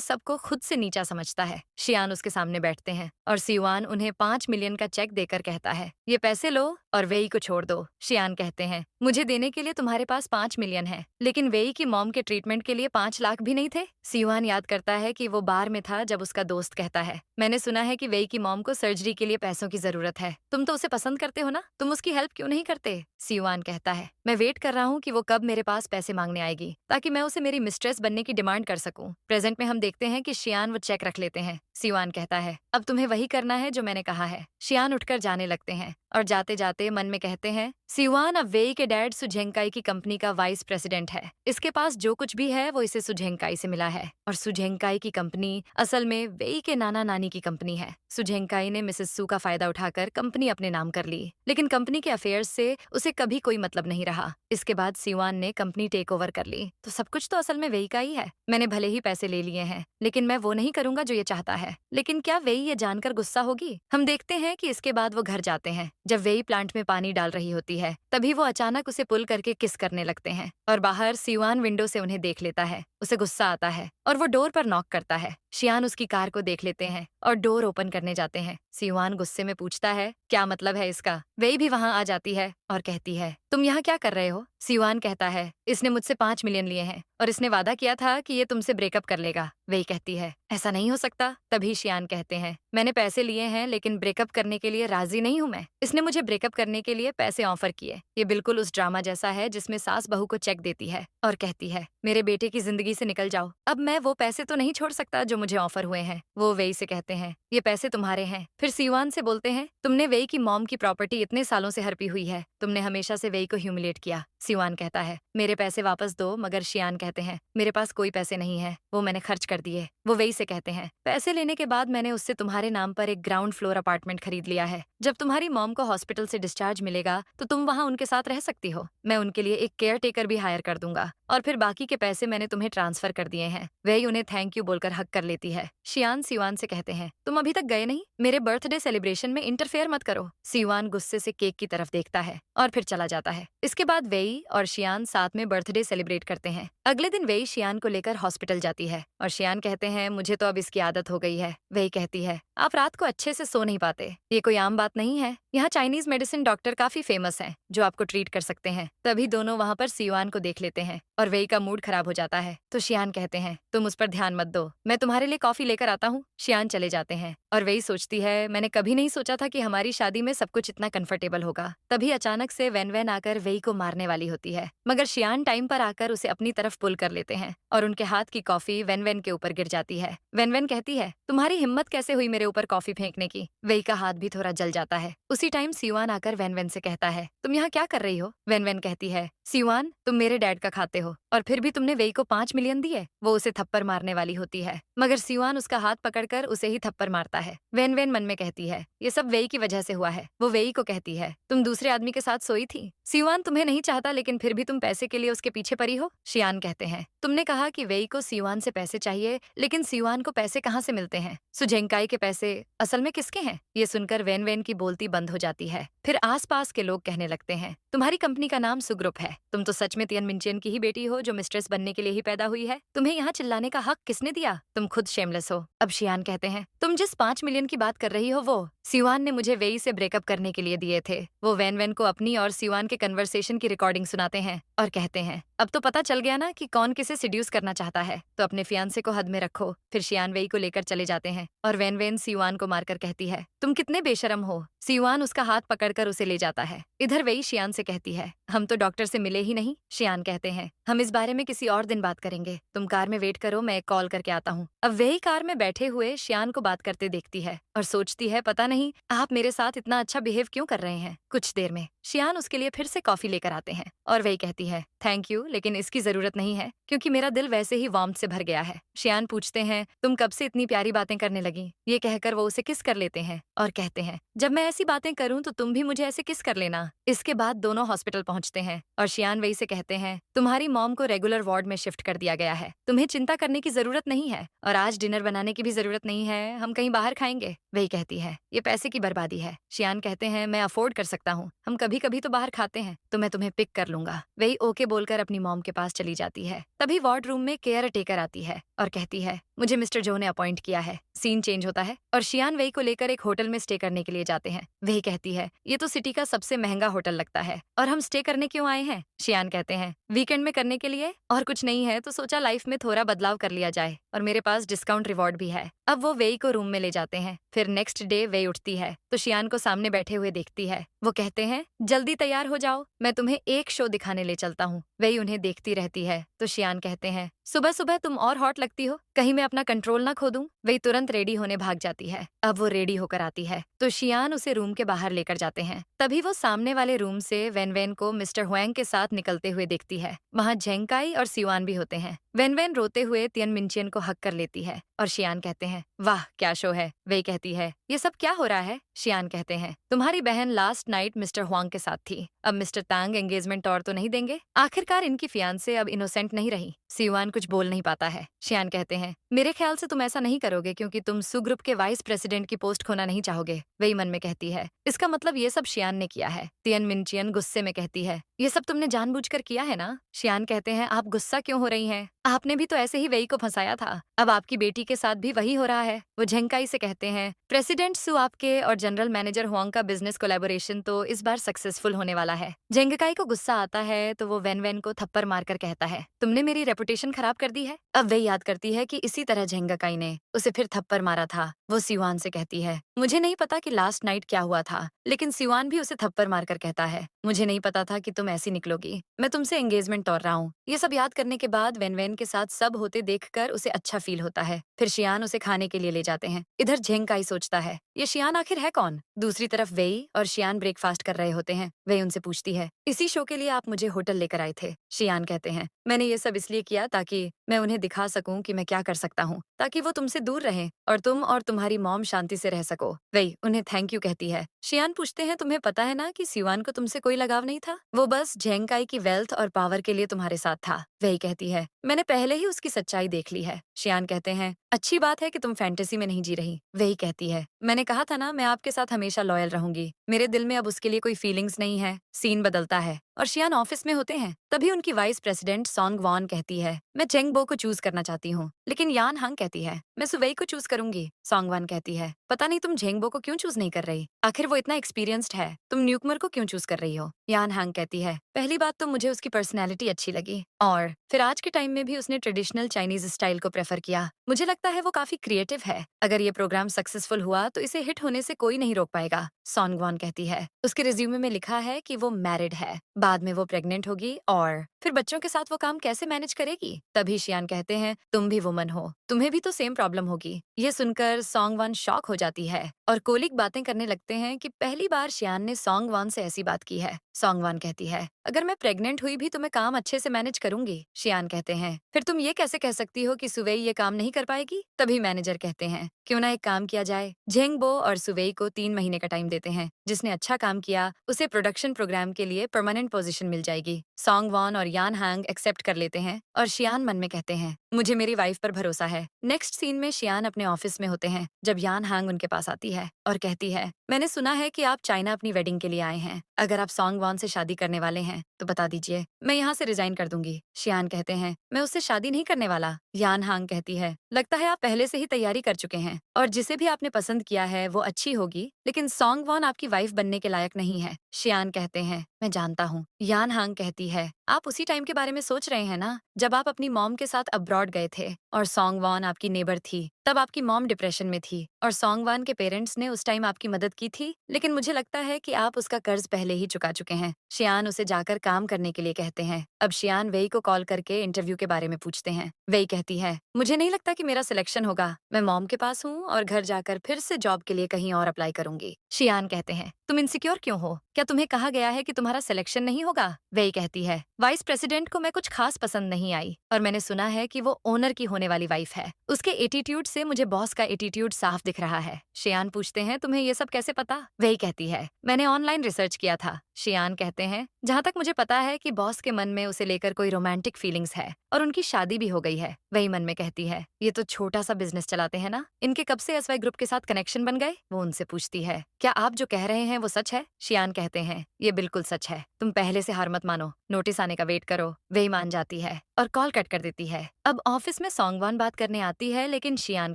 सबको खुद से नीचा समझता है। शियान उसके सामने बैठते हैं और सियुआन उन्हें 5 मिलियन का चेक देकर कहता है, ये पैसे लो और वेई को छोड़ दो। शियान कहते हैं, मुझे देने के लिए तुम्हारे पास 5 मिलियन है, लेकिन वेई की मॉम के ट्रीटमेंट के लिए 5 लाख भी नहीं थे। सियुआन याद करता है कि वो बार में था जब उसका दोस्त कहता है, मैंने सुना है कि वेई की मॉम को सर्जरी के लिए पैसों की जरूरत है, तुम तो उसे पसंद करते हो ना, तुम उसकी हेल्प क्यों नहीं करते। सियुआन कहता है, मैं वेट कर रहा हूँ कि वो कब मेरे पास पैसे मांगने आएगी ताकि मैं उसे मेरी मिस्ट्रेस बनने की डिमांड कर सकूं। प्रेजेंट में हम देखते हैं कि शियान वो चेक रख लेते हैं। सियुआन कहता है, अब तुम्हें वही करना है जो मैंने कहा है। शियान उठकर जाने लगते हैं और जाते जाते मन में कहते हैं, सियुआन अब वेई के डैड सुझेंकाई की कंपनी का वाइस प्रेसिडेंट है। इसके पास जो कुछ भी है वो इसे सुझेंकाई से मिला है और सुझेंकाई की कंपनी असल में वेई के नाना नानी की कंपनी है। सुझेंकाई ने मिसेस सू का फायदा उठाकर कंपनी अपने नाम कर ली, लेकिन कंपनी के अफेयर्स से उसे कभी कोई मतलब नहीं रहा। इसके बाद सियुआन ने कंपनी टेक ओवर कर ली, तो सब कुछ तो असल में वेई का ही है। मैंने भले ही पैसे ले लिए हैं, लेकिन मैं वो नहीं करूंगा जो ये चाहता है। लेकिन क्या वेई ये जानकर गुस्सा होगी? हम देखते हैं कि इसके बाद वो घर जाते हैं। जब वेई प्लांट में पानी डाल रही होती है, तभी वो अचानक उसे पुल करके किस करने लगते हैं और बाहर सियुआन विंडो से उन्हें देख लेता है। उसे गुस्सा आता है और वो डोर पर नॉक करता है। शियान उसकी कार को देख लेते हैं और डोर ओपन करने जाते हैं। सियुआन गुस्से में पूछता है, क्या मतलब है इसका? वेई भी वहां आ जाती है और कहती है, तुम यहाँ क्या कर रहे हो? सियुआन कहता है, इसने मुझसे 5 मिलियन लिए हैं और इसने वादा किया था कि ये तुमसे ब्रेकअप कर लेगा। वेई कहती है, ऐसा नहीं हो सकता। तभी शियान कहते हैं, मैंने पैसे लिए हैं लेकिन ब्रेकअप करने के लिए राजी नहीं हूँ मैं। इसने मुझे ब्रेकअप करने के लिए पैसे ऑफर किए। ये बिल्कुल उस ड्रामा जैसा है जिसमें सास बहू को चेक देती है और कहती है, मेरे बेटे की जिंदगी से निकल जाओ। अब मैं वो पैसे तो नहीं छोड़ सकता जो मुझे ऑफर हुए हैं। वो वेई से कहते हैं, ये पैसे तुम्हारे हैं। फिर सियुआन से बोलते हैं, तुमने वेई की मॉम की प्रॉपर्टी इतने सालों से हड़पी हुई है, तुमने हमेशा से वेई को ह्यूमिलेट किया। सियुआन कहता है, मेरे पैसे वापस दो, मगर शियान कहते हैं, मेरे पास कोई पैसे नहीं है, वो मैंने खर्च कर दिए। वो वेई से कहते हैं, पैसे लेने के बाद मैंने उससे तुम्हारे नाम पर एक ग्राउंड फ्लोर अपार्टमेंट खरीद लिया है। जब तुम्हारी मॉम को हॉस्पिटल से डिस्चार्ज मिलेगा तो तुम वहाँ उनके साथ रह सकती हो। मैं उनके लिए एक केयर टेकर भी हायर कर दूंगा और फिर बाकी के पैसे मैंने तुम्हें ट्रांसफर कर दिए हैं। वेई उन्हें थैंक यू बोलकर हक कर लेती है। शियान सियुआन से कहते हैं, तुम अभी तक गए नहीं, मेरे बर्थडे सेलिब्रेशन में इंटरफेयर मत करो। सियुआन गुस्से से केक की तरफ देखता है और फिर चला जाता है। इसके बाद वेई और शियान साथ में बर्थडे सेलिब्रेट करते हैं। अगले दिन वेई शियान को लेकर हॉस्पिटल जाती है और शियान कहते हैं, मुझे तो अब इसकी आदत हो गई है। वेई कहती है, आप रात को अच्छे से सो नहीं पाते, ये कोई आम बात नहीं है। यहाँ चाइनीज मेडिसिन डॉक्टर काफी फेमस हैं जो आपको ट्रीट कर सकते हैं। तभी दोनों वहाँ पर सियुआन को देख लेते हैं और वेई का मूड खराब हो जाता है। तो शियान कहते हैं, तुम उस पर ध्यान मत दो, मैं तुम्हारे लिए कॉफी लेकर आता हूँ। शियान चले जाते हैं और वेई सोचती है, मैंने कभी नहीं सोचा था कि हमारी शादी में सब कुछ इतना कंफर्टेबल होगा। तभी अचानक से वेन वेन आकर वेई को मारने वाली होती है, मगर शियान टाइम पर आकर उसे अपनी तरफ पुल कर लेते हैं और उनके हाथ की कॉफी वेन वेन के ऊपर गिर जाती है। वेन वेन कहती है, तुम्हारी हिम्मत कैसे हुई मेरे ऊपर कॉफी फेंकने की? वेई का हाथ भी थोड़ा जल जाता है। उसी टाइम सियुआन आकर वेन वेन से कहता है, तुम यहाँ क्या कर रही हो? वेन वेन कहती है, सियुआन तुम मेरे डैड का खाते हो और फिर भी तुमने वेई को 5 मिलियन दिए। वो उसे थप्पड़ मारने वाली होती है, मगर सियुआन उसका हाथ पकड़कर उसे ही थप्पड़ मारता है। वेन वेन मन में कहती है, ये सब वेई की वजह से हुआ है। वो वेई को कहती है, तुम दूसरे आदमी के साथ सोई थी। सियुआन तुम्हें नहीं चाहता, लेकिन फिर भी तुम पैसे के लिए उसके पीछे पड़ी हो। शियान कहते हैं, तुमने कहा कि वेई को सियुआन से पैसे चाहिए, लेकिन सियुआन को पैसे कहाँ से मिलते हैं? सुझेंकाई के पैसे असल में किसके हैं? ये सुनकर वेन वेन की बोलती बंद हो जाती है। फिर आसपास के लोग कहने लगते हैं, तुम्हारी कंपनी का नाम सुग्रुप है, तुम तो सच में तियन मिंचियन की ही बेटी हो जो मिस्ट्रेस बनने के लिए ही पैदा हुई है। तुम्हें यहाँ चिल्लाने का हक किसने दिया? तुम खुद शेमलेस हो। अब शियान कहते हैं, तुम जिस 5 मिलियन की बात कर रही हो वो सियुआन ने मुझे वेई से ब्रेकअप करने के लिए दिए थे। वो वेन वेन को अपनी और सियुआन के कन्वर्सेशन की रिकॉर्डिंग सुनाते हैं और कहते हैं, अब तो पता चल गया ना कि कौन किसे सिड्यूस करना चाहता है, तो अपने फियांसे को हद में रखो। फिर शियान वेई को लेकर चले जाते हैं और वेन वेन सियुआन को मारकर कहती है, तुम कितने बेशरम हो। सियुआन उसका हाथ पकड़कर उसे ले जाता है। इधर वेई शियान से कहती है, हम तो डॉक्टर से मिले ही नहीं। शियान कहते हैं, हम इस बारे में किसी और दिन बात करेंगे, तुम कार में वेट करो, मैं एक कॉल करके आता हूँ। अब वेई कार में बैठे हुए शियान को बात करते देखती है और सोचती है, पता नहीं आप मेरे साथ इतना अच्छा बिहेव क्यों कर रहे हैं। कुछ देर में शियान उसके लिए फिर से कॉफी लेकर आते हैं और वेई कहती है, थैंक यू, लेकिन इसकी जरूरत नहीं है क्योंकि मेरा दिल वैसे ही वार्मथ से भर गया है। शियान पूछते हैं, तुम कब से इतनी प्यारी बातें करने लगी? ये कहकर वो उसे किस कर लेते हैं और कहते हैं, जब मैं ऐसी बातें करूं तो तुम भी मुझे ऐसे किस कर लेना। इसके बाद दोनों हॉस्पिटल पहुंच पहुंचते हैं और शियान वही से कहते हैं, तुम्हारी मॉम को रेगुलर वार्ड में शिफ्ट कर दिया गया है, तुम्हें चिंता करने की जरूरत नहीं है और आज डिनर बनाने की भी जरूरत नहीं है, हम कहीं बाहर खाएंगे। वही कहती है, ये पैसे की बर्बादी है। शियान कहते हैं, मैं अफोर्ड कर सकता हूँ, हम कभी कभी तो बाहर खाते हैं, तो मैं तुम्हें पिक कर लूंगा। वही ओके बोलकर अपनी मॉम के पास चली जाती है। तभी वार्ड रूम में केयर टेकर आती है और कहती है, मुझे मिस्टर जो ने अपॉइंट किया है। सीन चेंज होता है और शियान वही को लेकर एक होटल में स्टे करने के लिए जाते हैं। वही कहती है, ये तो सिटी का सबसे महंगा होटल लगता है और हम स्टे करने क्यों आए हैं? शियान कहते हैं, वीकेंड में करने के लिए, और कुछ नहीं है तो सोचा लाइफ में थोड़ा बदलाव कर लिया जाए और मेरे पास डिस्काउंट रिवॉर्ड भी है। अब वो वेई को रूम में ले जाते हैं। फिर नेक्स्ट डे वेई उठती है तो शियान को सामने बैठे हुए देखती है। वो कहते हैं, जल्दी तैयार हो जाओ, मैं तुम्हें एक शो दिखाने ले चलता हूँ। वेई उन्हें देखती रहती है तो शियान कहते हैं, सुबह सुबह तुम और हॉट लगती हो, कहीं मैं अपना कंट्रोल ना खो दूं। वेई तुरंत रेडी होने भाग जाती है। अब वो रेडी होकर आती है तो शियान उसे रूम के बाहर लेकर जाते हैं। तभी वो सामने वाले रूम से वेन वेन को मिस्टर हुएंग के साथ निकलते हुए देखती है। वहाँ झेंकाई और सिवान भी होते हैं। वेन वेन रोते हुए तियन मिनचियन को हक कर लेती है और शियान कहते हैं, वाह क्या शो है। वे कहती है, ये सब क्या हो रहा है? शियान कहते हैं, तुम्हारी बहन लास्ट नाइट मिस्टर हुआंग के साथ थी, अब मिस्टर तांग एंगेजमेंट और तो नहीं देंगे? आखिरकार इनकी फियांसे अब इनोसेंट नहीं रही। सिवान कुछ बोल नहीं पाता है। शियान कहते हैं, मेरे ख्याल से तुम ऐसा नहीं करोगे क्योंकि तुम सु ग्रुप के वाइस प्रेसिडेंट की पोस्ट खोना नहीं चाहोगे। वही मन में कहती है, इसका मतलब ये सब शियान ने किया है। तियन मिनचियन गुस्से में कहती है, ये सब तुमने जानबूझकर किया है ना? शियान कहते हैं, आप गुस्सा क्यों हो रही हैं? आपने भी तो ऐसे ही वही को फंसाया था, अब आपकी बेटी के साथ भी वही हो रहा है। वो झंकाई से कहते हैं, प्रेसिडेंट सु आपके और जनरल मैनेजर हुआंग का बिजनेस कोलैबोरेशन तो इस बार सक्सेसफुल होने वाला है। झंकाई को गुस्सा आता है तो वो वेन वेन को थप्पड़ मारकर कहता है, तुमने मेरी रेपुटेशन खराब कर दी है। अब वही याद करती है कि इसी तरह झंकाई ने उसे फिर थप्पड़ मारा था। वो सिवान से कहती है, मुझे नहीं पता कि लास्ट नाइट क्या हुआ था, लेकिन सिवान भी उसे थप्पड़ मारकर कहता है, मुझे नहीं पता था कि तुम ऐसी निकलोगी, मैं तुमसे एंगेजमेंट तोड़ रहा हूँ। ये सब याद करने के बाद वेन वेन के साथ सब होते देखकर उसे अच्छा फील होता है। फिर शियान उसे खाने के लिए ले जाते हैं। इधर झेंकाई सोचता है, ये शियान आखिर है कौन? दूसरी तरफ वेई और शियान ब्रेकफास्ट कर रहे होते हैं। वेई उनसे पूछती है, इसी शो के लिए आप मुझे होटल लेकर आए थे? शियान कहते हैं, मैंने ये सब इसलिए किया ताकि मैं उन्हें दिखा सकूं कि मैं क्या कर सकता हूँ, ताकि वो तुमसे दूर रहें और तुम और तुम्हारी मॉम शांति से रह सको। वेई उन्हें थैंक यू कहती है। शियान पूछते हैं, तुम्हें पता है ना कि सिवान को तुमसे कोई लगाव नहीं था, वो बस झेंकाई की वेल्थ और पावर के लिए तुम्हारे साथ था। वेई कहती है, मैंने पहले ही उसकी सच्चाई देख ली है। शियान कहते हैं, अच्छी बात है कि तुम फैंटेसी में नहीं जी रही। वेई कहती है, मैंने कहा था ना मैं आपके साथ हमेशा लॉयल रहूंगी, मेरे दिल में अब उसके लिए कोई फीलिंग्स नहीं है। सीन बदलता है और शियान ऑफिस में होते हैं। तभी उनकी वाइस प्रेसिडेंट सॉन्ग वॉन कहती है, मैं चेंग बो को चूज करना चाहती हूँ, लेकिन यान हंग कहती है, मैं सुवेई को चूज करूंगी। सॉन्ग वॉन कहती है, पता नहीं तुम झेंग बो को क्यों चूज नहीं कर रही, आखिर वो इतना एक्सपीरियंस्ड है, तुम न्यूकमर को क्यों चूज कर रही हो? यान हंग कहती है, पहली बात तो मुझे उसकी पर्सनैलिटी अच्छी लगी और फिर आज के टाइम में भी उसने ट्रेडिशनल चाइनीज स्टाइल को प्रेफर किया। मुझे लगता है वो काफी क्रिएटिव है। अगर ये प्रोग्राम सक्सेसफुल हुआ तो इसे हिट होने से कोई नहीं रोक पाएगा। सॉन्ग वॉन कहती है, उसके रिज्यूमे में लिखा है कि वो मैरिड है, बाद में वो प्रेग्नेंट होगी और फिर बच्चों के साथ वो काम कैसे मैनेज करेगी? तभी शियान कहते हैं, तुम भी वुमन हो, तुम्हें भी तो सेम प्रॉब्लम होगी। ये सुनकर सॉन्ग वन शॉक हो जाती है और कोलिक बातें करने लगते हैं कि पहली बार शियान ने सॉन्ग वन से ऐसी बात की है। सॉन्ग वन कहती है, अगर मैं प्रेग्नेंट हुई भी तो मैं काम अच्छे से मैनेज करूंगी। शियान कहते हैं, फिर तुम ये कैसे कह सकती हो कि सुवेई ये काम नहीं कर पाएगी? तभी मैनेजर कहते हैं, क्यों ना एक काम किया जाए, झेंग बो और सुवेई को 3 महीने का टाइम देते हैं, जिसने अच्छा काम किया उसे प्रोडक्शन प्रोग्राम के लिए परमानेंट पोजीशन मिल जाएगी। सॉन्ग वॉन और यान हैंग एक्सेप्ट कर लेते हैं और शियान मन में कहते हैं, मुझे मेरी वाइफ पर भरोसा है। नेक्स्ट सीन में शियान अपने ऑफिस में होते हैं जब यान हैंग उनके पास आती है और कहती है, मैंने सुना है कि आप चाइना अपनी वेडिंग के लिए आए हैं, अगर आप सॉन्ग वॉन से शादी करने वाले हैं तो बता दीजिए, मैं यहाँ से रिजाइन कर दूंगी। शियान कहते हैं, मैं उससे शादी नहीं करने वाला। यान हैंग कहती है, लगता है आप पहले से ही तैयारी कर चुके हैं और जिसे भी आपने पसंद किया है वो अच्छी होगी, लेकिन सॉन्ग वॉन आपकी वाइफ बनने के लायक नहीं है। शियान कहते हैं, मैं जानता हूँ। यान हैंग कहती है, आप उसी टाइम के बारे में सोच रहे हैं ना जब आप अपनी मॉम के साथ अब्रॉड गए थे और सॉन्ग वॉन आपकी नेबर थी, तब आपकी मॉम डिप्रेशन में थी और सॉन्ग वॉन के पेरेंट्स ने उस टाइम आपकी मदद की थी, लेकिन मुझे लगता है कि आप उसका कर्ज पहले ही चुका चुके हैं। शियान उसे जाकर काम करने के लिए कहते हैं। अब शियान वेई को कॉल करके इंटरव्यू के बारे में पूछते हैं। वेई कहती है, मुझे नहीं लगता कि मेरा सिलेक्शन होगा, मैं मॉम के पास हूँ और घर जाकर फिर से जॉब के लिए कहीं और अप्लाई करूंगी। शियान कहते हैं, तुम इनसिक्योर क्यों हो, क्या तुम्हें कहा गया है कि तुम्हारा सिलेक्शन नहीं होगा? वेई कहती है, वाइस प्रेसिडेंट को मैं कुछ खास पसंद नहीं आई और मैंने सुना है कि वो ओनर की होने वाली वाइफ है। उसके एटीट्यूड से मुझे बॉस का एटीट्यूड साफ दिख रहा है। शियान पूछते हैं, तुम्हें ये सब कैसे पता? वही कहती है, मैंने ऑनलाइन रिसर्च किया था। शियान कहते हैं, जहाँ तक मुझे पता है कि बॉस के मन में उसे लेकर कोई रोमांटिक फीलिंग्स है और उनकी शादी भी हो गई है। वही मन में कहती है, ये तो छोटा सा बिजनेस चलाते हैं ना, इनके कब से एसवाई ग्रुप के साथ कनेक्शन बन गए? वो उनसे पूछती है, क्या आप जो कह रहे हैं वो सच है? शियान कहते हैं, ये बिल्कुल सच है, तुम पहले से हार मत मानो, नोटिस आने का वेट करो। वही मान जाती है और कॉल कट कर देती है। अब ऑफिस में सॉन्गवान बात करने आती है, लेकिन शियान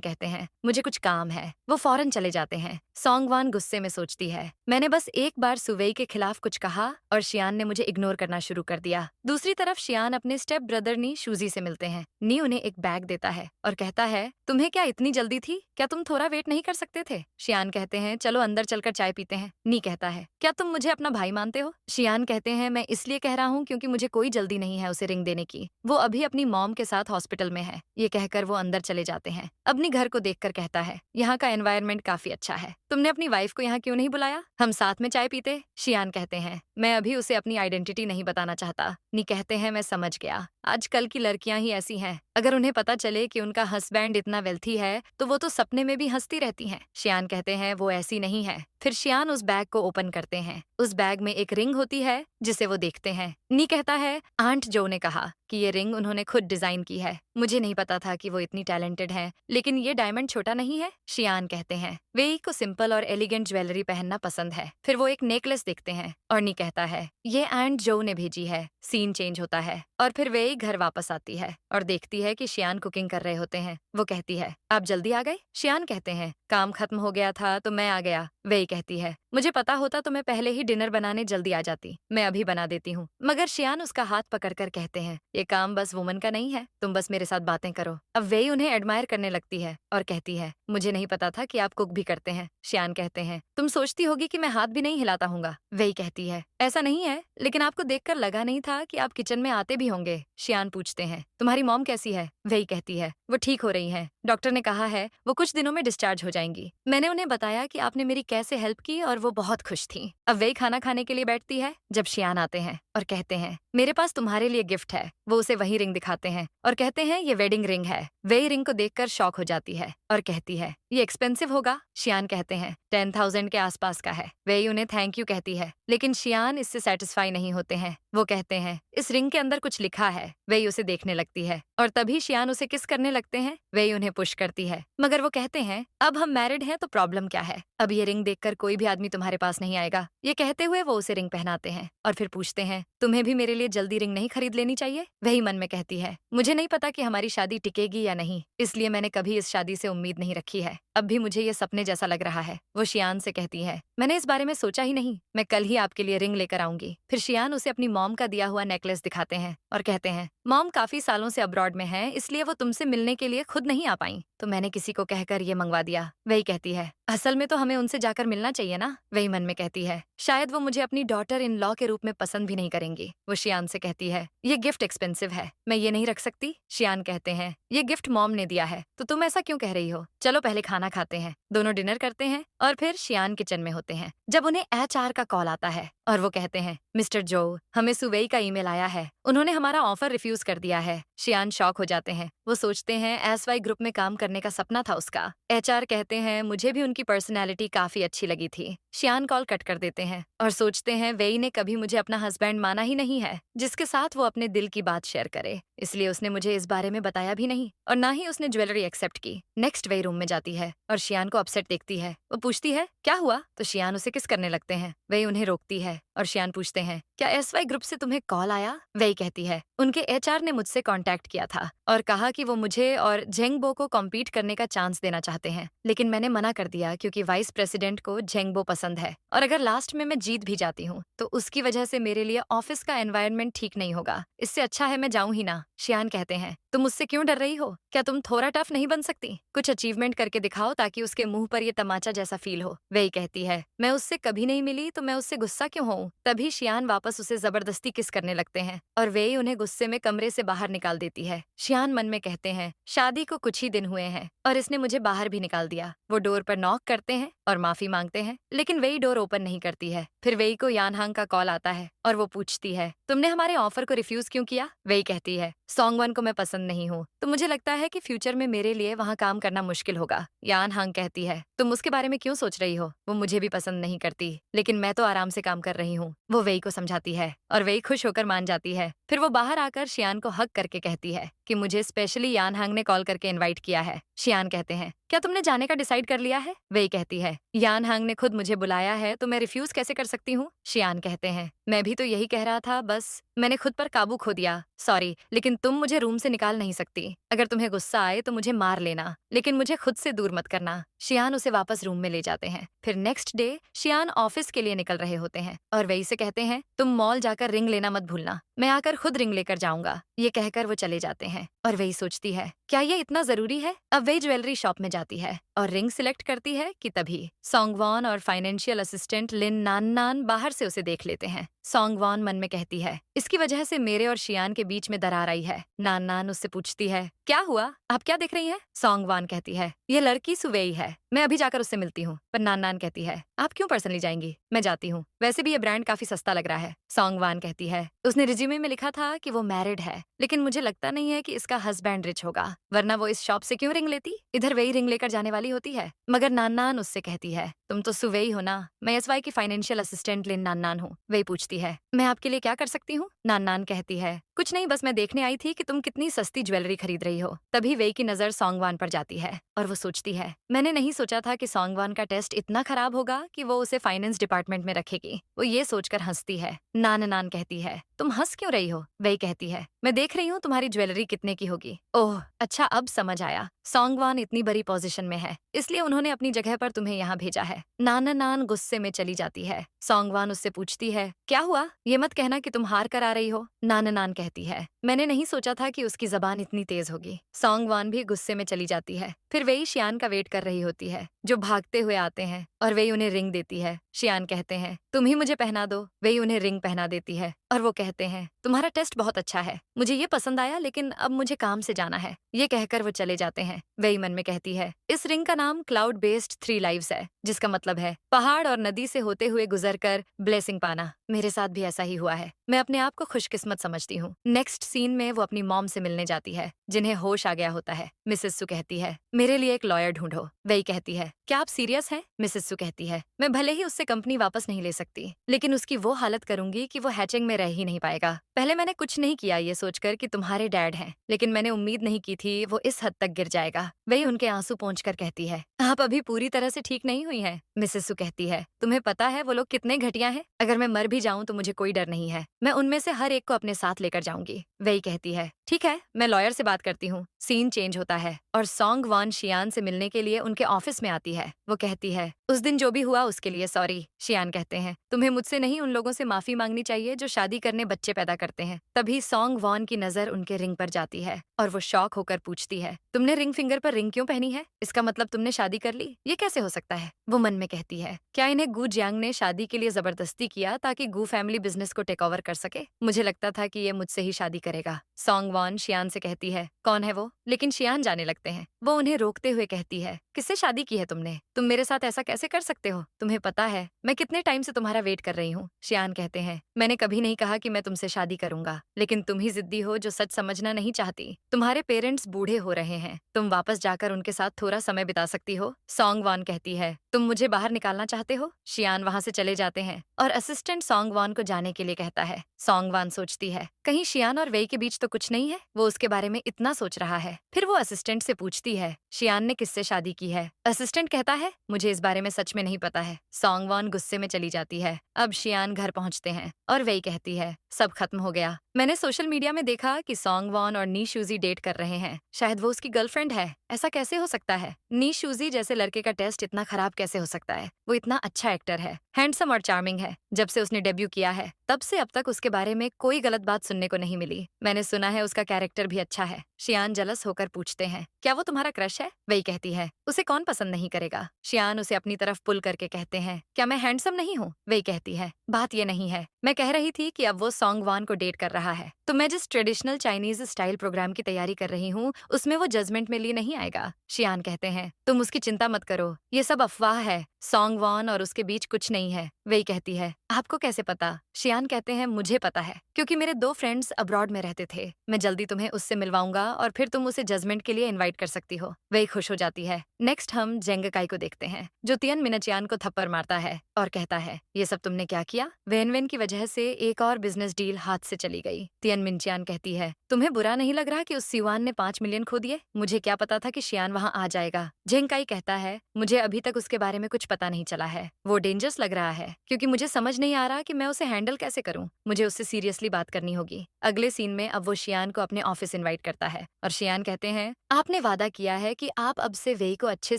कहते हैं, मुझे कुछ काम है। वो फौरन चले जाते हैं। सॉन्गवान गुस्से में सोचती है, मैंने बस एक बार सुवेई के खिलाफ कुछ कहा और शियान ने मुझे इग्नोर करना शुरू कर दिया। दूसरी तरफ शियान अपने स्टेप ब्रदर नी शूजी से मिलते हैं। नी उन्हें एक बैग देता है और कहता है, तुम्हें क्या इतनी जल्दी थी? क्या तुम थोड़ा वेट नहीं कर सकते थे? शियान कहते हैं, चलो अंदर चलकर चाय पीते हैं। नी कहता है, क्या तुम मुझे अपना भाई मानते हो? शियान कहते हैं, मैं इसलिए कह रहा हूँ क्योंकि मुझे कोई जल्दी नहीं है उसे रिंग देने की। वो अभी अपनी मॉम के साथ हॉस्पिटल में है। ये कहकर वो अंदर चले जाते हैं। अपनी घर को देखकर कहता है, यहाँ का एनवायरनमेंट काफी अच्छा है। तुमने अपनी वाइफ को यहाँ क्यों नहीं बुलाया? हम साथ में चाय पीते। शियान कहते हैं, मैं अभी उसे अपनी आइडेंटिटी नहीं बताना चाहता। नी कहते हैं, मैं समझ गया, आजकल की लड़कियां ही ऐसी हैं। अगर उन्हें पता चले कि उनका हस्बैंड इतना वेल्थी है तो वो तो सपने में भी हंसती रहती हैं। शियान कहते हैं, वो ऐसी नहीं है। फिर शियान उस बैग को ओपन करते हैं। उस बैग में एक रिंग होती है जिसे वो देखते हैं। नी कहता है, आंट जो ने कहा कि ये रिंग उन्होंने खुद डिजाइन की है। मुझे नहीं पता था कि वो इतनी टैलेंटेड है, लेकिन ये डायमंड छोटा नहीं है। शियान कहते हैं, वेई को सिंपल और एलिगेंट ज्वेलरी पहनना पसंद है। फिर वो एक नेकलेस देखते हैं और नी कहता है, ये आंट जो ने भेजी है। सीन चेंज होता है और फिर वेई घर वापस आती है और देखती है कि शियान कुकिंग कर रहे होते हैं। वो कहती है, आप जल्दी आ गए? शियान कहते हैं, काम खत्म हो गया था तो मैं आ गया। वेई कहती है, मुझे पता होता तो मैं पहले ही डिनर बनाने जल्दी आ जाती। मैं अभी बना देती हूँ। मगर शियान उसका हाथ पकड़कर कहते हैं, ये काम बस वुमन का नहीं है, तुम बस मेरे साथ बातें करो। अब वेई उन्हें एडमायर करने लगती है और कहती है, मुझे नहीं पता था कि आप कुक भी करते हैं। शियान कहते हैं, तुम सोचती होगी कि मैं हाथ भी नहीं हिलाता हूँगा। वेई कहती है, ऐसा नहीं है, लेकिन आपको देखकर लगा नहीं था कि आप किचन में आते भी होंगे। शियान पूछते हैं, तुम्हारी मॉम कैसी है? वेई कहती है, वो ठीक हो रही है, डॉक्टर ने कहा है वो कुछ दिनों में डिस्चार्ज हो जाएंगी। मैंने उन्हें बताया कि आपने मेरी कैसे हेल्प की और वो बहुत खुश थी। अब वेई खाना खाने के लिए बैठती है जब शियान आते हैं और कहते हैं, मेरे पास तुम्हारे लिए गिफ्ट है। वो उसे वही रिंग दिखाते हैं और कहते हैं, ये वेडिंग रिंग है। वेई रिंग को देखकर शॉक हो जाती है और कहती है, ये एक्सपेंसिव होगा? शियान कहते हैं, 10,000 के आसपास का है। वेई उन्हें थैंक यू कहती है, लेकिन शियान इससे सेटिस्फाई नहीं होते हैं। वो कहते हैं, इस रिंग के अंदर कुछ लिखा है। वेई उसे देखने लगती है और तभी शियान उसे किस करने लगते हैं। वेई उन्हें पुश करती है, मगर वो कहते हैं, अब हम मैरिड हैं तो प्रॉब्लम क्या है? अब ये रिंग देखकर कोई भी आदमी तुम्हारे पास नहीं आएगा। ये कहते हुए वो उसे रिंग पहनाते हैं और फिर पूछते हैं, तुम्हें भी मेरे लिए जल्दी रिंग नहीं खरीद लेनी चाहिए? वही मन में कहती है, मुझे नहीं पता कि हमारी शादी टिकेगी या नहीं, इसलिए मैंने कभी इस शादी से उम्मीद नहीं रखी है। अब भी मुझे ये सपने जैसा लग रहा है। वो शियान से कहती है, मैंने इस बारे में सोचा ही नहीं, मैं कल ही आपके लिए रिंग लेकर आऊंगी। फिर शियान उसे अपनी मॉम का दिया हुआ नेकलेस दिखाते हैं और कहते हैं, मॉम काफी सालों से अब्रॉड में है, इसलिए वो तुमसे मिलने के लिए खुद नहीं आ पाई, तो मैंने किसी को कहकर ये मंगवा दिया। वही कहती है, असल में तो हमें उनसे जाकर मिलना चाहिए ना। वही मन में कहती है, शायद वो मुझे अपनी डॉटर इन लॉ के रूप में पसंद भी नहीं करेंगी। वो शियान से कहती है, ये गिफ्ट एक्सपेंसिव है, मैं ये नहीं रख सकती। शियान कहते हैं, ये गिफ्ट मॉम ने दिया है, तो तुम ऐसा क्यों कह रही हो? चलो पहले खाना खाते हैं। दोनों डिनर करते हैं और फिर शियान किचन में होते हैं जब उन्हें एचआर का कॉल आता है और वो कहते हैं, मिस्टर जो, हमें सुवेई का ईमेल आया है, उन्होंने हमारा ऑफर रिफ्यूज कर दिया है। शियान शॉक हो जाते हैं। वो सोचते हैं एसवाई ग्रुप में काम करने का सपना था उसका। एचआर कहते हैं, मुझे भी उनकी पर्सनैलिटी काफी अच्छी लगी थी। शियान कॉल कट कर देते हैं और सोचते हैं, वेई ने कभी मुझे अपना हस्बैंड माना ही नहीं है जिसके साथ वो अपने दिल की बात शेयर करे, इसलिए उसने मुझे इस बारे में बताया भी नहीं और ना ही उसने ज्वेलरी एक्सेप्ट की। नेक्स्ट वेई रूम में जाती है और शियान को अपसेट देखती है। वो पूछती है, क्या हुआ? तो शियान उसे किस करने लगते हैं। वेई उन्हें रोकती है और शियान पूछते हैं, क्या एसवाई ग्रुप से तुम्हें कॉल आया? वेई कहती है, उनके एचआर ने मुझसे कांटेक्ट किया था और कहा कि वो मुझे और जेंगबो को कॉम्पीट करने का चांस देना चाहते हैं, लेकिन मैंने मना कर दिया क्योंकि वाइस प्रेसिडेंट को जेंगबो पसंद है और अगर लास्ट में मैं जीत भी जाती हूँ तो उसकी वजह से मेरे लिए ऑफिस का एनवायरनमेंट ठीक नहीं होगा। इससे अच्छा है मैं जाऊं ही ना। शियान कहते हैं, तुम मुझसे क्यों डर रही हो? क्या तुम थोड़ा टफ नहीं बन सकती? कुछ अचीवमेंट करके दिखाओ ताकि उसके मुंह पर ये तमाचा जैसा फील हो। वेई कहती है, मैं उससे कभी नहीं मिली तो मैं उससे गुस्सा क्यों होऊं? तभी शियान वापस उसे जबरदस्ती किस करने लगते हैं और वेई उन्हें गुस्से में कमरे से बाहर निकाल देती है। शियान मन में कहते हैं, शादी को कुछ ही दिन हुए हैं और इसने मुझे बाहर भी निकाल दिया। वो डोर पर नॉक करते हैं और माफी मांगते हैं, लेकिन वेई डोर ओपन नहीं करती है। फिर वेई को यानहांग का कॉल आता है और वो पूछती है, तुमने हमारे ऑफर को रिफ्यूज क्यों किया? वेई कहती है, सॉन्गवन को मैं पसंद नहीं हूँ, तो मुझे लगता है कि फ्यूचर में मेरे लिए वहाँ काम करना मुश्किल होगा। यानहांग कहती है, तुम उसके बारे में क्यों सोच रही हो? वो मुझे भी पसंद नहीं करती, लेकिन मैं तो आराम से काम कर रही हूँ। वो वेई को समझाती है और वेई खुश होकर मान जाती है। फिर वो बाहर आकर शियान को हक करके कहती है कि मुझे स्पेशली यानहांग ने कॉल करके इनवाइट किया है। शियान कहते हैं, क्या तुमने जाने का डिसाइड कर लिया है? वेई कहती है, यानहांग ने खुद मुझे बुलाया है तो मैं रिफ्यूज कैसे कर सकती हूँ? शियान कहते हैं, मैं भी तो यही कह रहा था, बस मैंने खुद पर काबू खो दिया। सॉरी, लेकिन तुम मुझे रूम से निकाल नहीं सकती। अगर तुम्हें गुस्सा आए तो मुझे मार लेना, लेकिन मुझे खुद से दूर मत करना। शियान उसे वापस रूम में ले जाते हैं। फिर नेक्स्ट डे शियान ऑफिस के लिए निकल रहे होते हैं और वेई से कहते हैं, तुम मॉल जाकर रिंग लेना मत भूलना, मैं आकर खुद रिंग लेकर जाऊंगा। ये कहकर वो चले जाते हैं और वेई सोचती है, क्या ये इतना जरूरी है? अब वेई ज्वेलरी शॉप में जाती है और रिंग सिलेक्ट करती है कि तभी सॉन्गवॉन और फाइनेंशियल असिस्टेंट लिन नान नान बाहर से उसे देख लेते हैं। सॉन्गवॉन मन में कहती है, इसकी वजह से मेरे और शियान के बीच में दरार आई है। नान नान उससे पूछती है, क्या हुआ? आप क्या देख रही हैं? सॉन्गवॉन कहती है, ये लड़की सुवेई है, मैं अभी जाकर उससे मिलती हूँ। पर नान नान कहती है, आप क्यों पर्सनली जाएंगी? मैं जाती हूँ, वैसे भी ये ब्रांड काफी सस्ता लग रहा है। सॉन्गवान कहती है, उसने रिज्यूमे में लिखा था कि वो मैरिड है, लेकिन मुझे लगता नहीं है कि इसका हस्बैंड रिच होगा, वरना वो इस शॉप से क्यों रिंग लेती? इधर वही रिंग लेकर जाने वाली होती है। मगर नान नान उससे कहती है, तुम तो सुवेई हो ना, मैं एसवाई की फाइनेंशियल असिस्टेंट लिन नान नान हूँ। वही पूछती है, मैं आपके लिए क्या कर सकती हूँ? नान नान कहती है, कुछ नहीं, बस मैं देखने आई थी कि तुम कितनी सस्ती ज्वेलरी खरीद रही हो। तभी वेई की नजर सॉन्गवान पर जाती है और वो सोचती है, मैंने नहीं सोचा था कि सॉन्गवान का टेस्ट इतना खराब होगा कि वो उसे फाइनेंस डिपार्टमेंट में रखेगी। वो ये सोचकर हंसती है। नान नान कहती है, तुम हंस क्यों रही हो? वेई कहती है, मैं देख रही हूँ तुम्हारी ज्वेलरी कितने की होगी। ओह अच्छा, अब समझ आया, सॉन्गवान इतनी बड़ी पोजीशन में है, इसलिए उन्होंने अपनी जगह पर तुम्हें यहाँ भेजा है। नान नान गुस्से में चली जाती है। सॉन्गवान उससे पूछती है, क्या हुआ? ये मत कहना कि तुम हार कर आ रही हो। नान नान कहती है, मैंने नहीं सोचा था कि उसकी जबान इतनी तेज होगी। सॉन्गवान भी गुस्से में चली जाती है। फिर वेई शियान का वेट कर रही होती है, जो भागते हुए आते हैं और वेई उन्हें रिंग देती है। शियान कहते हैं, तुम ही मुझे पहना दो। वेई उन्हें रिंग पहना देती है और वो कहते हैं, तुम्हारा टेस्ट बहुत अच्छा है, मुझे ये पसंद आया, लेकिन अब मुझे काम से जाना है। ये कहकर वो चले जाते हैं। वेई मन में कहती है, इस रिंग का नाम क्लाउड बेस्ड 3 लाइव्स है, जिसका मतलब है पहाड़ और नदी से होते हुए गुजर कर ब्लेसिंग पाना। मेरे साथ भी ऐसा ही हुआ है, मैं अपने आप को खुशकिस्मत समझती हूँ। नेक्स्ट सीन में वो अपनी मॉम से मिलने जाती है, जिन्हें होश आ गया होता है। मिसेस सु कहती है, मेरे लिए एक लॉयर ढूंढो। वेई कहती है, क्या आप सीरियस हैं? मिसेस सु कहती है, मैं भले ही उससे कंपनी वापस नहीं ले सकती, लेकिन उसकी वो हालत करूंगी कि वो हैचिंग में रह ही नहीं पाएगा। पहले मैंने कुछ नहीं किया ये सोचकर कि तुम्हारे डैड हैं, लेकिन मैंने उम्मीद नहीं की थी वो इस हद तक गिर जाएगा। वेई उनके आंसू पोंछकर कहती है, आप अभी पूरी तरह से ठीक नहीं हुई हैं। मिसेस सु कहती है, तुम्हें पता है वो लोग कितने घटिया हैं? अगर मैं मर भी जाऊं तो मुझे कोई डर नहीं है, मैं उनमें से हर एक को अपने साथ लेकर जाऊंगी। वेई कहती है, ठीक है, मैं लॉयर से बात करती हूँ। सीन चेंज होता है और सॉन्गवान शियान से मिलने के लिए उनके ऑफिस में आती है। वो कहती है, उस दिन जो भी हुआ उसके लिए सॉरी। शियान कहते हैं, तुम्हें मुझसे नहीं, उन लोगों से माफी मांगनी चाहिए जो शादी करने बच्चे पैदा करते हैं। तभी सॉन्गवान की नजर उनके रिंग पर जाती है और वो शॉक होकर पूछती है, तुमने रिंग फिंगर पर रिंग क्यों पहनी है? इसका मतलब तुमने शादी कर ली? ये कैसे हो सकता है? वो मन में कहती है, क्या इन्हें गू जियांग ने शादी के लिए जबरदस्ती किया ताकि गू फैमिली बिजनेस को टेक ओवर कर सके? मुझे लगता था कि ये मुझसे ही शादी करेगा। सॉन्गवान शियान से कहती है, कौन है वो? लेकिन शियान जाने लगते हैं। वो उन्हें रोकते हुए कहती है, किससे शादी की है तुमने? तुम मेरे साथ ऐसा कैसे कर सकते हो? तुम्हें पता है मैं कितने टाइम से तुम्हारा वेट कर रही हूँ। शियान कहते हैं, मैंने कभी नहीं कहा कि मैं तुमसे शादी करूंगा, लेकिन तुम ही जिद्दी हो जो सच समझना नहीं चाहती। तुम्हारे पेरेंट्स बूढ़े हो रहे हैं, तुम वापस जाकर उनके साथ थोड़ा समय बिता सकती हो। सॉन्गवान कहती है, तुम मुझे बाहर निकालना चाहते हो? शियान वहां से चले जाते हैं और असिस्टेंट सॉन्गवान को जाने के लिए कहता है। सॉन्गवान सोचती है, कहीं शियान और वेई के बीच तो कुछ नहीं है? वो उसके बारे में इतना सोच रहा है। फिर वो असिस्टेंट से पूछती है, शियान ने किससे शादी की है? असिस्टेंट कहता है, मुझे इस बारे में सच में नहीं पता है। सॉन्गवान गुस्से में चली जाती है। अब शियान घर पहुंचते हैं और वेई कहती है, सब खत्म हो गया। मैंने सोशल मीडिया में देखा कि सॉन्गवान और नी शूजी डेट कर रहे हैं, शायद वो उसकी गर्लफ्रेंड है। ऐसा कैसे हो सकता है? नी शूजी जैसे लड़के का टेस्ट इतना खराब कैसे हो सकता है? वो इतना अच्छा एक्टर है, हैंडसम और चार्मिंग है। जब से उसने डेब्यू किया है तब से अब तक उसके बारे में कोई गलत बात सुनने को नहीं मिली। मैंने सुना है उसका कैरेक्टर भी अच्छा है। शियान जलस होकर पूछते हैं, क्या वो तुम्हारा क्रश है? वही कहती है, उसे कौन पसंद नहीं करेगा। शियान उसे अपनी तरफ पुल करके कहते हैं, क्या मैं हैंडसम नहीं हूँ? वही कहती है, बात ये नहीं है, मैं कह रही थी कि अब वो सॉन्गवान को डेट कर रहा है, तो मैं जिस ट्रेडिशनल चाइनीज स्टाइल प्रोग्राम की तैयारी कर रही हूँ उसमें वो जजमेंट में लिए नहीं आएगा। शियान कहते हैं, तुम उसकी चिंता मत करो, ये सब अफवाह है। सॉन्ग वॉन और उसके बीच कुछ नहीं है। वही कहती है, आपको कैसे पता? शियान कहते हैं, मुझे पता है क्योंकि मेरे 2 फ्रेंड्स अब्रॉड में रहते थे। मैं जल्दी तुम्हें उससे मिलवाऊंगा और फिर तुम उसे जजमेंट के लिए इनवाइट कर सकती हो। वही खुश हो जाती है। नेक्स्ट हम जेंगकाई को देखते हैं जो तियन मिनचियान को थप्पड़ मारता है और कहता है, ये सब तुमने क्या किया? वेन वेन की वजह से एक और बिजनेस डील हाथ से चली गई। तियन मिनचियान कहती है, तुम्हें बुरा नहीं लग रहा कि उस सिवान ने 5 मिलियन खो दिए? मुझे क्या पता था कि शियान वहां आ जाएगा। जेंगकाई कहता है, मुझे अभी तक उसके बारे में कुछ पता नहीं चला है। वो डेंजरस लग रहा है क्योंकि मुझे समझ नहीं आ रहा कि मैं उसे हैंडल कैसे करूं। मुझे उससे सीरियसली बात करनी होगी। अगले सीन में अब वो शियान को अपने ऑफिस इनवाइट करता है और शियान कहते हैं, आपने वादा किया है कि आप अब से वेई को अच्छे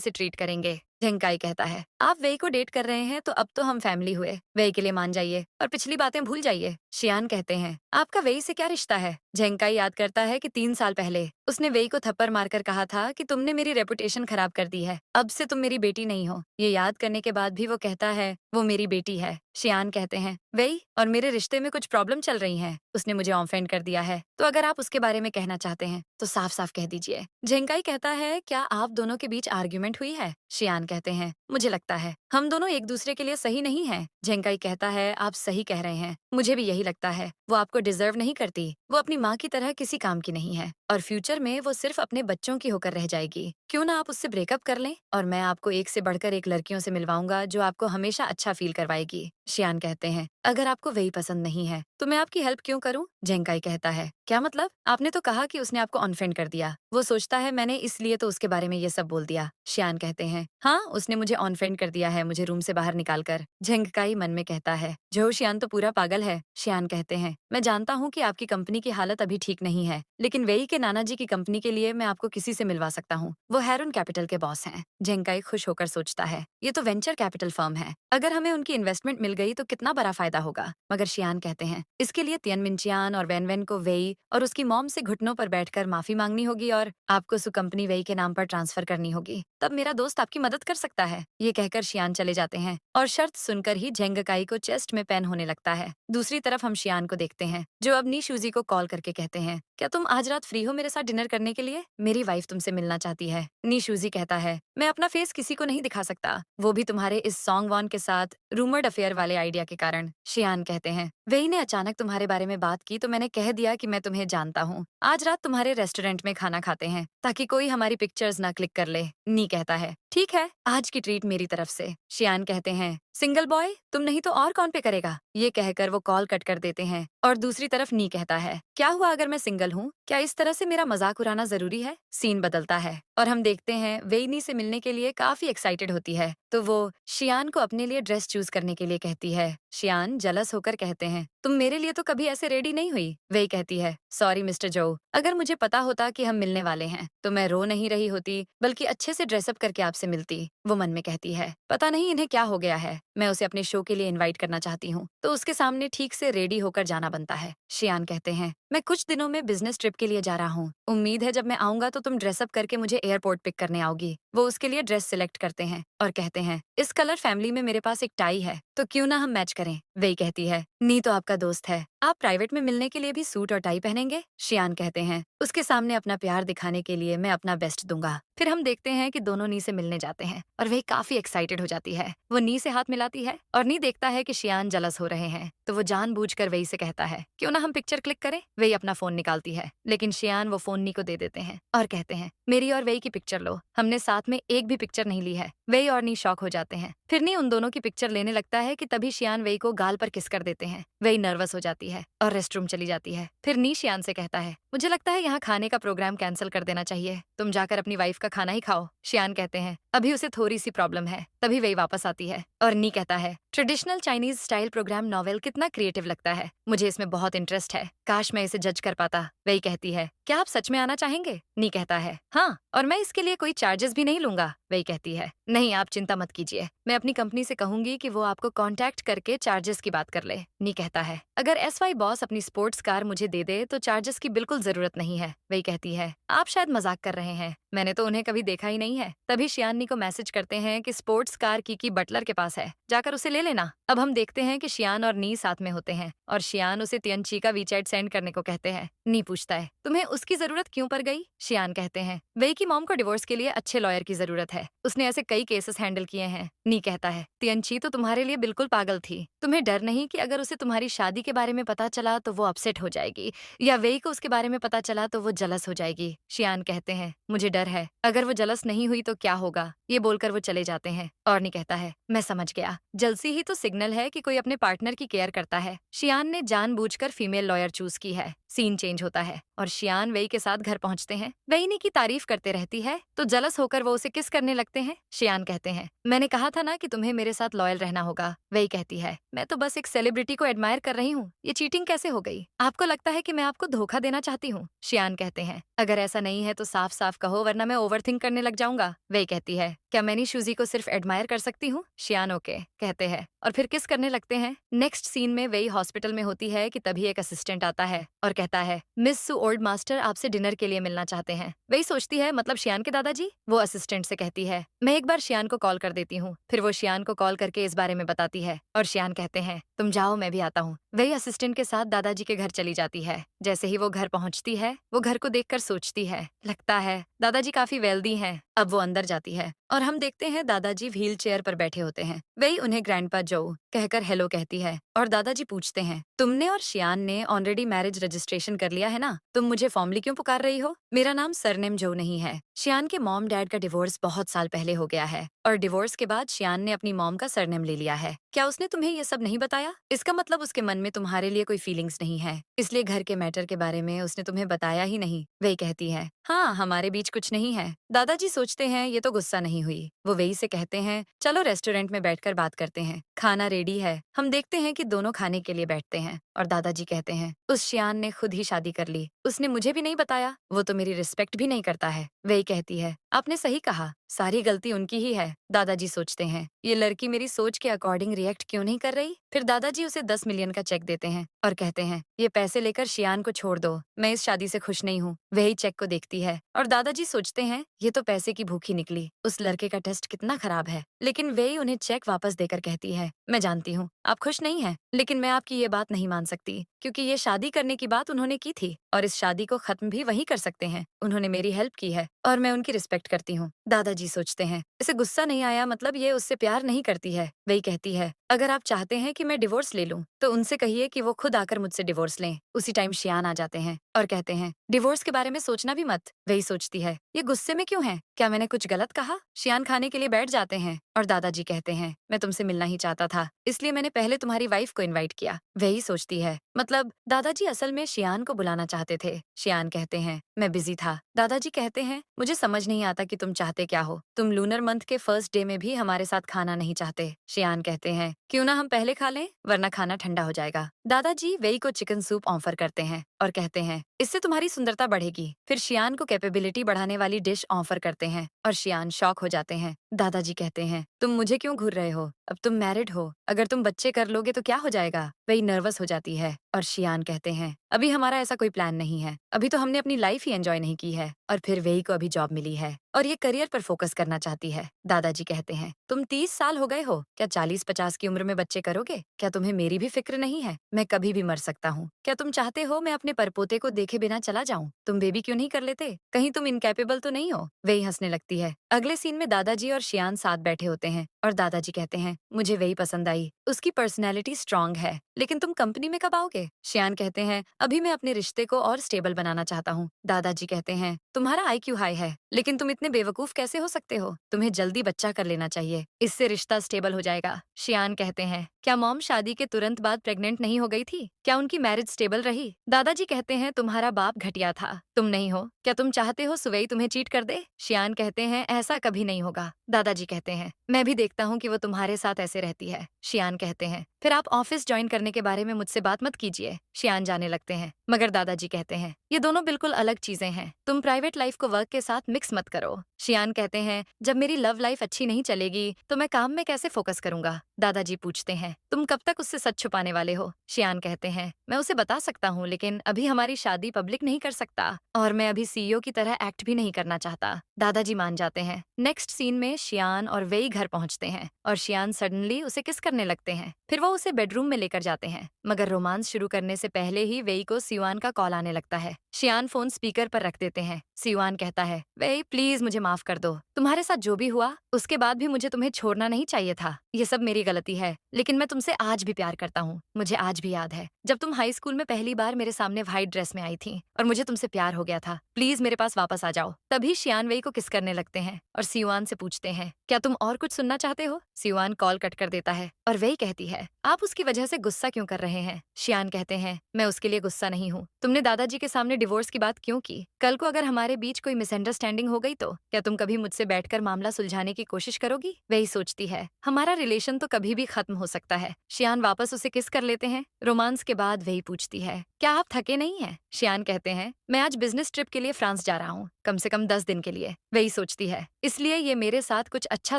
से ट्रीट करेंगे। झेंकाई कहता है, आप वेई को डेट कर रहे हैं तो अब तो हम फैमिली हुए। वेई के लिए मान जाइए और पिछली बातें भूल जाइए। शियान कहते हैं, आपका वेई से क्या रिश्ता है? झेंकाई याद करता है कि 3 साल पहले उसने वेई को थप्पड़ मारकर कहा था कि तुमने मेरी रेपुटेशन खराब कर दी है, अब से तुम मेरी बेटी नहीं हो। ये याद करने के बाद भी वो कहता है, वो मेरी बेटी है। शियान कहते हैं, वेई और मेरे रिश्ते में कुछ प्रॉब्लम चल रही है। उसने मुझे ऑफेंड कर दिया है, तो अगर आप उसके बारे में कहना चाहते हैं तो साफ साफ कह दीजिए। झेंकाई कहता है, क्या आप दोनों के बीच आर्ग्यूमेंट हुई है? शियान कहते हैं, मुझे लगता है हम दोनों एक दूसरे के लिए सही नहीं हैं। झेंकाई कहता है, आप सही कह रहे हैं, मुझे भी यही लगता है। वो आपको डिजर्व नहीं करती। वो अपनी माँ की तरह किसी काम की नहीं है और फ्यूचर में वो सिर्फ अपने बच्चों की होकर रह जाएगी। क्यों ना आप उससे ब्रेकअप कर लें और मैं आपको एक से बढ़कर एक लड़कियों से मिलवाऊंगा जो आपको हमेशा अच्छा फील करवाएगी। शियान कहते हैं, अगर आपको वही पसंद नहीं है तो मैं आपकी हेल्प क्यों करूं? झेंकाई कहता है, क्या मतलब? आपने तो कहा कि उसने आपको अनफ्रेंड कर दिया। वो सोचता है मैंने इसलिए तो उसके बारे में ये सब बोल दिया। शियान कहते हैं, हाँ, उसने मुझे अनफ्रेंड कर दिया है, मुझे रूम से बाहर निकालकर। झेंकाई मन में कहता है, जो शियान तो पूरा पागल है। शियान कहते हैं, मैं जानता हूँ कि आपकी कंपनी की हालत अभी ठीक नहीं है, लेकिन वेई के नाना जी की कंपनी के लिए मैं आपको किसी से मिलवा सकता हूँ। वो हैरून कैपिटल के बॉस हैं। झेंकाई खुश होकर सोचता है, ये तो वेंचर कैपिटल फर्म है, अगर हमें उनकी इन्वेस्टमेंट मिल गई तो कितना बड़ा फायदा होगा। मगर शियान कहते हैं, इसके लिए तियन मिनचियान और वेन वेन को वेई और उसकी मॉम से घुटनों पर बैठकर माफी मांगनी होगी और आपको सु कंपनी वेई के नाम पर ट्रांसफर करनी होगी, तब मेरा दोस्त आपकी मदद कर सकता है। ये कहकर शियान चले जाते हैं और शर्त सुनकर ही झेंगकाई को चेस्ट में पेन होने लगता है। दूसरी तरफ हम शियान को देखते हैं जो अब नीशूजी को कॉल करके कहते हैं, क्या तुम आज रात फ्री हो मेरे साथ डिनर करने के लिए? मेरी वाइफ तुमसे मिलना चाहती है। नीशूजी कहता है, मैं अपना फेस किसी को नहीं दिखा सकता, वो भी तुम्हारे इस सॉन्ग वॉन के साथ रूमर्ड अफेयर वाले आइडिया के कारण। शियान कहते हैं, वेई ने अचानक तुम्हारे बारे में बात की तो मैंने कह दिया कि मैं तुम्हें जानता हूँ। आज रात तुम्हारे रेस्टोरेंट में खाना खाते हैं ताकि कोई हमारी पिक्चर्स ना क्लिक कर ले। नी कहता है, ठीक है, आज की ट्रीट मेरी तरफ से। शियान कहते हैं, सिंगल बॉय तुम नहीं तो और कौन पे करेगा? ये कहकर वो कॉल कट कर देते हैं और दूसरी तरफ नी कहता है, क्या हुआ अगर मैं सिंगल हूँ? क्या इस तरह से मेरा मजाक उड़ाना जरूरी है? सीन बदलता है और हम देखते हैं वेई नी से मिलने के लिए काफी एक्साइटेड होती है तो वो शियान को अपने लिए ड्रेस चूज करने के लिए कहती है। शियान जलस होकर कहते हैं, तुम मेरे लिए तो कभी ऐसे रेडी नहीं हुई। वेई कहती है, सॉरी मिस्टर जो, अगर मुझे पता होता कि हम मिलने वाले हैं तो मैं रो नहीं रही होती बल्कि अच्छे से ड्रेसअप करके आपसे मिलती। वो मन में कहती है, पता नहीं इन्हें क्या हो गया है, मैं उसे अपने शो के लिए इनवाइट करना चाहती हूँ तो उसके सामने ठीक से रेडी होकर जाना बनता है। शियान कहते हैं, मैं कुछ दिनों में बिजनेस ट्रिप के लिए जा रहा हूँ, उम्मीद है जब मैं आऊंगा तो तुम ड्रेसअप करके मुझे एयरपोर्ट पिक करने आओगी। वो उसके लिए ड्रेस सिलेक्ट करते हैं और कहते हैं, इस कलर फैमिली में मेरे पास एक टाई है तो क्यों ना हम मैच करें। वेई कहती है, नी तो आपका दोस्त है, आप प्राइवेट में मिलने के लिए भी सूट और टाई पहनेंगे? शियान कहते हैं, उसके सामने अपना प्यार दिखाने के लिए मैं अपना बेस्ट दूंगा। फिर हम देखते हैं कि दोनों नी से मिलने जाते हैं और वही काफी एक्साइटेड हो जाती है। वो नी से हाथ मिलाती है और नी देखता है कि शियान जलस हो रहे हैं तो वो जानबूझकर वही से कहता है, क्यों ना हम पिक्चर क्लिक करें? वही अपना फोन निकालती है लेकिन शियान वो फोन नी को दे देते हैं और कहते हैं, मेरी और वही की पिक्चर लो, हमने साथ में एक भी पिक्चर नहीं ली है। वही और नी शॉक हो जाते हैं। फिर नी उन दोनों की पिक्चर लेने लगता है कि तभी शियान वही को गाल पर किस कर देते हैं। वही नर्वस हो जाती है और रेस्टरूम चली जाती है। फिर नी शियान से कहता है, मुझे लगता है यहाँ खाने का प्रोग्राम कैंसिल कर देना चाहिए, तुम जाकर अपनी वाइफ का खाना ही खाओ। शियान कहते हैं, अभी उसे थोड़ी सी प्रॉब्लम है। तभी वही वापस आती है और नी कहता है, traditional Chinese style programme novel कितना क्रिएटिव लगता है, मुझे इसमें बहुत इंटरेस्ट है, काश मैं इसे जज कर पाता। वही कहती है, क्या आप सच में आना चाहेंगे? नी कहता है, हाँ, और मैं इसके लिए कोई चार्जेस भी नहीं लूंगा। वही कहती है, नहीं आप चिंता मत कीजिए, मैं अपनी कंपनी से कहूंगी कि वो आपको कांटेक्ट करके चार्जेस की बात कर ले। नी कहता है, अगर एसवाई बॉस अपनी स्पोर्ट्स कार मुझे दे दे तो चार्जेस की बिल्कुल जरूरत नहीं है। वही कहती है, आप शायद मजाक कर रहे हैं, मैंने तो उन्हें कभी देखा ही नहीं है। तभी शियान नी को मैसेज करते हैं कि स्पोर्ट्स कार की बटलर के पास है, जाकर उसे ले लेना। अब हम देखते हैं कि शियान और नी साथ में होते हैं और शियान उसे तियनची का वीचैट सेंड करने को कहते हैं। नी पूछता है, तुम्हें उसकी जरूरत क्यों पड़ गई? शियान कहते हैं, वही की मॉम को डिवोर्स के लिए अच्छे लॉयर की जरूरत है, उसने ऐसे कई केसेस हैंडल किए हैं। नी कहता है, तियनची तो तुम्हारे लिए बिल्कुल पागल थी, तुम्हें डर नहीं कि अगर उसे तुम्हारी शादी के बारे में पता चला तो वो अपसेट हो जाएगी, या वेई को उसके बारे में पता चला तो वो जलस हो जाएगी। शियान कहते हैं, मुझे डर है, अगर वो जलस नहीं हुई तो क्या होगा? ये बोलकर वो चले जाते हैं और नी कहता है, मैं समझ गया, जलसी ही तो सिग्नल है कि कोई अपने पार्टनर की केयर करता है। शियान ने जानबूझकर फीमेल लॉयर चूज की है। सीन चेंज होता है और शियान वेई के साथ घर पहुंचते हैं। वेई नी की तारीफ करते रहती है तो जलस होकर वो उसे किस करने लगते हैं। शियान कहते हैं, मैंने कहा था ना कि तुम्हें मेरे साथ लॉयल रहना होगा। वेई कहती है, मैं तो बस एक सेलिब्रिटी को एडमायर कर रही हूँ, ये चीटिंग कैसे हो गई? आपको लगता है कि मैं आपको धोखा देना चाहती हूँ? शियान कहते हैं, अगर ऐसा नहीं है तो साफ साफ कहो, वरना मैं ओवरथिंक करने लग जाऊंगा। वेई कहती है, क्या मैं शूजी को सिर्फ एडमायर कर सकती हूँ? शियान ओके कहते हैं और फिर किस करने लगते हैं। नेक्स्ट सीन में वेई हॉस्पिटल में होती है कि तभी एक असिस्टेंट आता है और कहता है, मिस सु ओल्ड मास्टर आपसे डिनर के लिए मिलना चाहते हैं। वेई सोचती है, मतलब शियान के दादाजी? वो असिस्टेंट से कहती है, मैं एक बार शियान को कॉल कर देती हूँ। फिर वो शियान को कॉल करके इस बारे में बताती है और शियान कहते हैं, तुम जाओ, मैं भी आता हूँ। वेई असिस्टेंट के साथ दादाजी के घर चली जाती है। जैसे ही वो घर पहुंचती है, वो घर को देखकर सोचती है, लगता है दादाजी काफी वेल्दी हैं। अब वो अंदर जाती है और हम देखते हैं दादाजी व्हील चेयर पर बैठे होते हैं। वेई उन्हें ग्रैंडपा जो कहकर हेलो कहती है और दादाजी पूछते हैं, तुमने और शियान ने ऑलरेडी मैरिज रजिस्ट्रेशन कर लिया है ना? तुम मुझे फॉर्मली क्यों पुकार रही हो? मेरा नाम सरनेम जो नहीं है। शियान के मॉम डैड का डिवोर्स बहुत साल पहले हो गया है और डिवोर्स के बाद शियान ने अपनी मॉम का सरनेम ले लिया है। क्या उसने तुम्हें ये सब नहीं बताया? इसका मतलब उसके मन में तुम्हारे लिए कोई फीलिंग्स नहीं है, इसलिए घर के मैटर के बारे में उसने तुम्हें बताया ही नहीं। वेई कहती है, हाँ, हमारे बीच कुछ नहीं है। दादाजी सोचते हैं ये तो गुस्सा नहीं हुई। वो वेई से कहते हैं, चलो रेस्टोरेंट में बैठकर बात करते हैं, खाना रेडी है। हम देखते हैं कि दोनों खाने के लिए बैठते हैं और दादाजी कहते हैं, उस शियान ने खुद ही शादी कर ली, उसने मुझे भी नहीं बताया, वो तो मेरी रिस्पेक्ट भी नहीं करता है। वेई कहती है, आपने सही कहा, सारी गलती उनकी ही है। दादाजी सोचते हैं, ये लड़की मेरी सोच के अकॉर्डिंग रिएक्ट क्यों नहीं कर रही? फिर दादाजी उसे 10 मिलियन का चेक देते हैं और कहते हैं, ये पैसे लेकर शियान को छोड़ दो, मैं इस शादी से खुश नहीं हूँ। वही चेक को देखती है और दादाजी सोचते हैं, ये तो पैसे की भूखी निकली, उस लड़के का टेस्ट कितना खराब है। लेकिन वेई उन्हें चेक वापस देकर कहती है, मैं जानती हूँ आप खुश नहीं हैं, लेकिन मैं आपकी ये बात नहीं मान सकती, क्योंकि ये शादी करने की बात उन्होंने की थी और इस शादी को खत्म भी वही कर सकते हैं। उन्होंने मेरी हेल्प की है और मैं उनकी रिस्पेक्ट करती हूँ। दादाजी सोचते हैं, इसे गुस्सा नहीं आया, मतलब ये उससे प्यार नहीं करती है। वही कहती है, अगर आप चाहते हैं कि मैं डिवोर्स ले लूं, तो उनसे कहिए कि वो खुद आकर मुझसे डिवोर्स लें। उसी टाइम शियान आ जाते हैं और कहते हैं, डिवोर्स के बारे में सोचना भी मत। वही सोचती है, ये गुस्से में क्यों है, क्या मैंने कुछ गलत कहा? शियान खाने के लिए बैठ जाते हैं और दादाजी कहते हैं, मैं तुमसे मिलना ही चाहता था, इसलिए मैंने पहले तुम्हारी वाइफ को इन्वाइट किया। वही सोचती है, मतलब दादाजी असल में शियान को बुलाना चाहते थे। शियान कहते हैं, मैं बिजी था। दादाजी कहते हैं, मुझे समझ नहीं आता कि तुम चाहते क्या हो, तुम लूनर मंथ के फर्स्ट डे में भी हमारे साथ खाना नहीं चाहते। शियान कहते हैं, क्यों ना हम पहले खा लें, वरना खाना ठंडा हो जाएगा। दादाजी वेई को चिकन सूप ऑफर करते हैं और कहते हैं, इससे तुम्हारी सुंदरता बढ़ेगी। फिर शियान को कैपेबिलिटी बढ़ाने वाली डिश ऑफर करते हैं और शियान शॉक हो जाते हैं। दादाजी कहते हैं, तुम मुझे क्यों घूर रहे हो, अब तुम मैरिड हो, अगर तुम बच्चे कर लोगे तो क्या हो जाएगा? वही नर्वस हो जाती है और शियान कहते हैं, अभी हमारा ऐसा कोई प्लान नहीं है, अभी तो हमने अपनी लाइफ ही एंजॉय नहीं की है। और फिर वेई को अभी जॉब मिली है और ये करियर पर फोकस करना चाहती है। दादाजी कहते हैं, तुम 30 साल हो गए हो, क्या 40-50 की उम्र में बच्चे करोगे? क्या तुम्हें मेरी भी फिक्र नहीं है? मैं कभी भी मर सकता हूँ। क्या तुम चाहते हो मैं अपने परपोते को देखे बिना चला जाऊँ? तुम बेबी क्यों नहीं कर लेते? कहीं तुम इनकैपेबल तो नहीं हो? वेई हंसने लगती है। अगले सीन में दादाजी और शियान साथ बैठे होते हैं और दादाजी कहते हैं, मुझे वेई पसंद आई, उसकी पर्सनैलिटी स्ट्रांग है, लेकिन तुम कंपनी में कब आओगे? शियान कहते हैं, अभी मैं अपने रिश्ते को और स्टेबल बनाना चाहता हूँ। दादाजी कहते हैं, तुम्हारा IQ हाई है, लेकिन तुम इतने बेवकूफ कैसे हो सकते हो? तुम्हें जल्दी बच्चा कर लेना चाहिए, इससे रिश्ता स्टेबल हो जाएगा। शियान कहते हैं, क्या मॉम शादी के तुरंत बाद प्रेग्नेंट नहीं हो गई थी? क्या उनकी मैरिज स्टेबल रही? दादाजी कहते हैं, तुम्हारा बाप घटिया था, तुम नहीं हो। क्या तुम चाहते हो सुवई तुम्हें चीट कर दे? शियान कहते हैं, ऐसा कभी नहीं होगा। दादाजी कहते हैं, मैं भी देखता हूँ कि वो तुम्हारे साथ ऐसे रहती है। शियान कहते हैं, फिर आप ऑफिस ज्वाइन करने के बारे में मुझसे बात मत कीजिए। लीजिए। शियान जाने लगते हैं, मगर दादाजी कहते हैं ये दोनों बिल्कुल अलग चीजें हैं। तुम प्राइवेट लाइफ को वर्क के साथ मिक्स मत करो। शियान कहते हैं जब मेरी लव लाइफ अच्छी नहीं चलेगी तो मैं काम में कैसे फोकस करूंगा। दादाजी पूछते हैं तुम कब तक उससे सच छुपाने वाले हो। शियान कहते हैं मैं उसे बता सकता हूँ, लेकिन अभी हमारी शादी पब्लिक नहीं कर सकता और मैं अभी सीईओ की तरह एक्ट भी नहीं करना चाहता। दादाजी मान जाते हैं। नेक्स्ट सीन में शियान और वेई घर पहुंचते हैं और शियान सडनली उसे किस करने लगते हैं। फिर वो उसे बेडरूम में लेकर जाते हैं, मगर रोमांस शुरू करने से पहले ही वेई को सियुआन का कॉल आने लगता है। शियान फोन स्पीकर पर रख देते हैं। सियुआन कहता है वेई प्लीज मुझे माफ कर दो, तुम्हारे साथ जो भी हुआ उसके बाद भी मुझे तुम्हें छोड़ना नहीं चाहिए था। ये सब मेरी गलती है, लेकिन मैं तुमसे आज भी प्यार करता हूँ। मुझे आज भी याद है जब तुम हाई स्कूल में पहली बार मेरे सामने व्हाइट ड्रेस में आई थी और मुझे तुमसे प्यार हो गया था। प्लीज मेरे पास वापस आ जाओ। तभी शियान वेई को किस करने लगते हैं और सियुआन से पूछते हैं क्या तुम और कुछ सुनना चाहते हो। सियुआन कॉल कट कर देता है और वेई कहती है आप उसकी वजह से गुस्सा क्यों कर रहे हैं। शियान कहते हैं मैं उसके लिए गुस्सा नहीं हूँ। तुमने दादाजी के सामने डिवोर्स की बात क्यों की। कल को अगर हमारे बीच कोई मिसअंडरस्टैंडिंग हो गई तो क्या तुम कभी मुझसे बैठकर मामला सुलझाने की कोशिश करोगी। वेई सोचती है हमारा रिलेशन तो कभी भी खत्म हो सकता है। शियान वापस उसे किस कर लेते हैं। रोमांस के बाद वेई पूछती है क्या आप थके नहीं हैं। शियान कहते हैं मैं आज बिजनेस ट्रिप के लिए फ्रांस जा रहा हूँ, कम से कम 10 दिन के लिए। वेई सोचती है इसलिए ये मेरे साथ कुछ अच्छा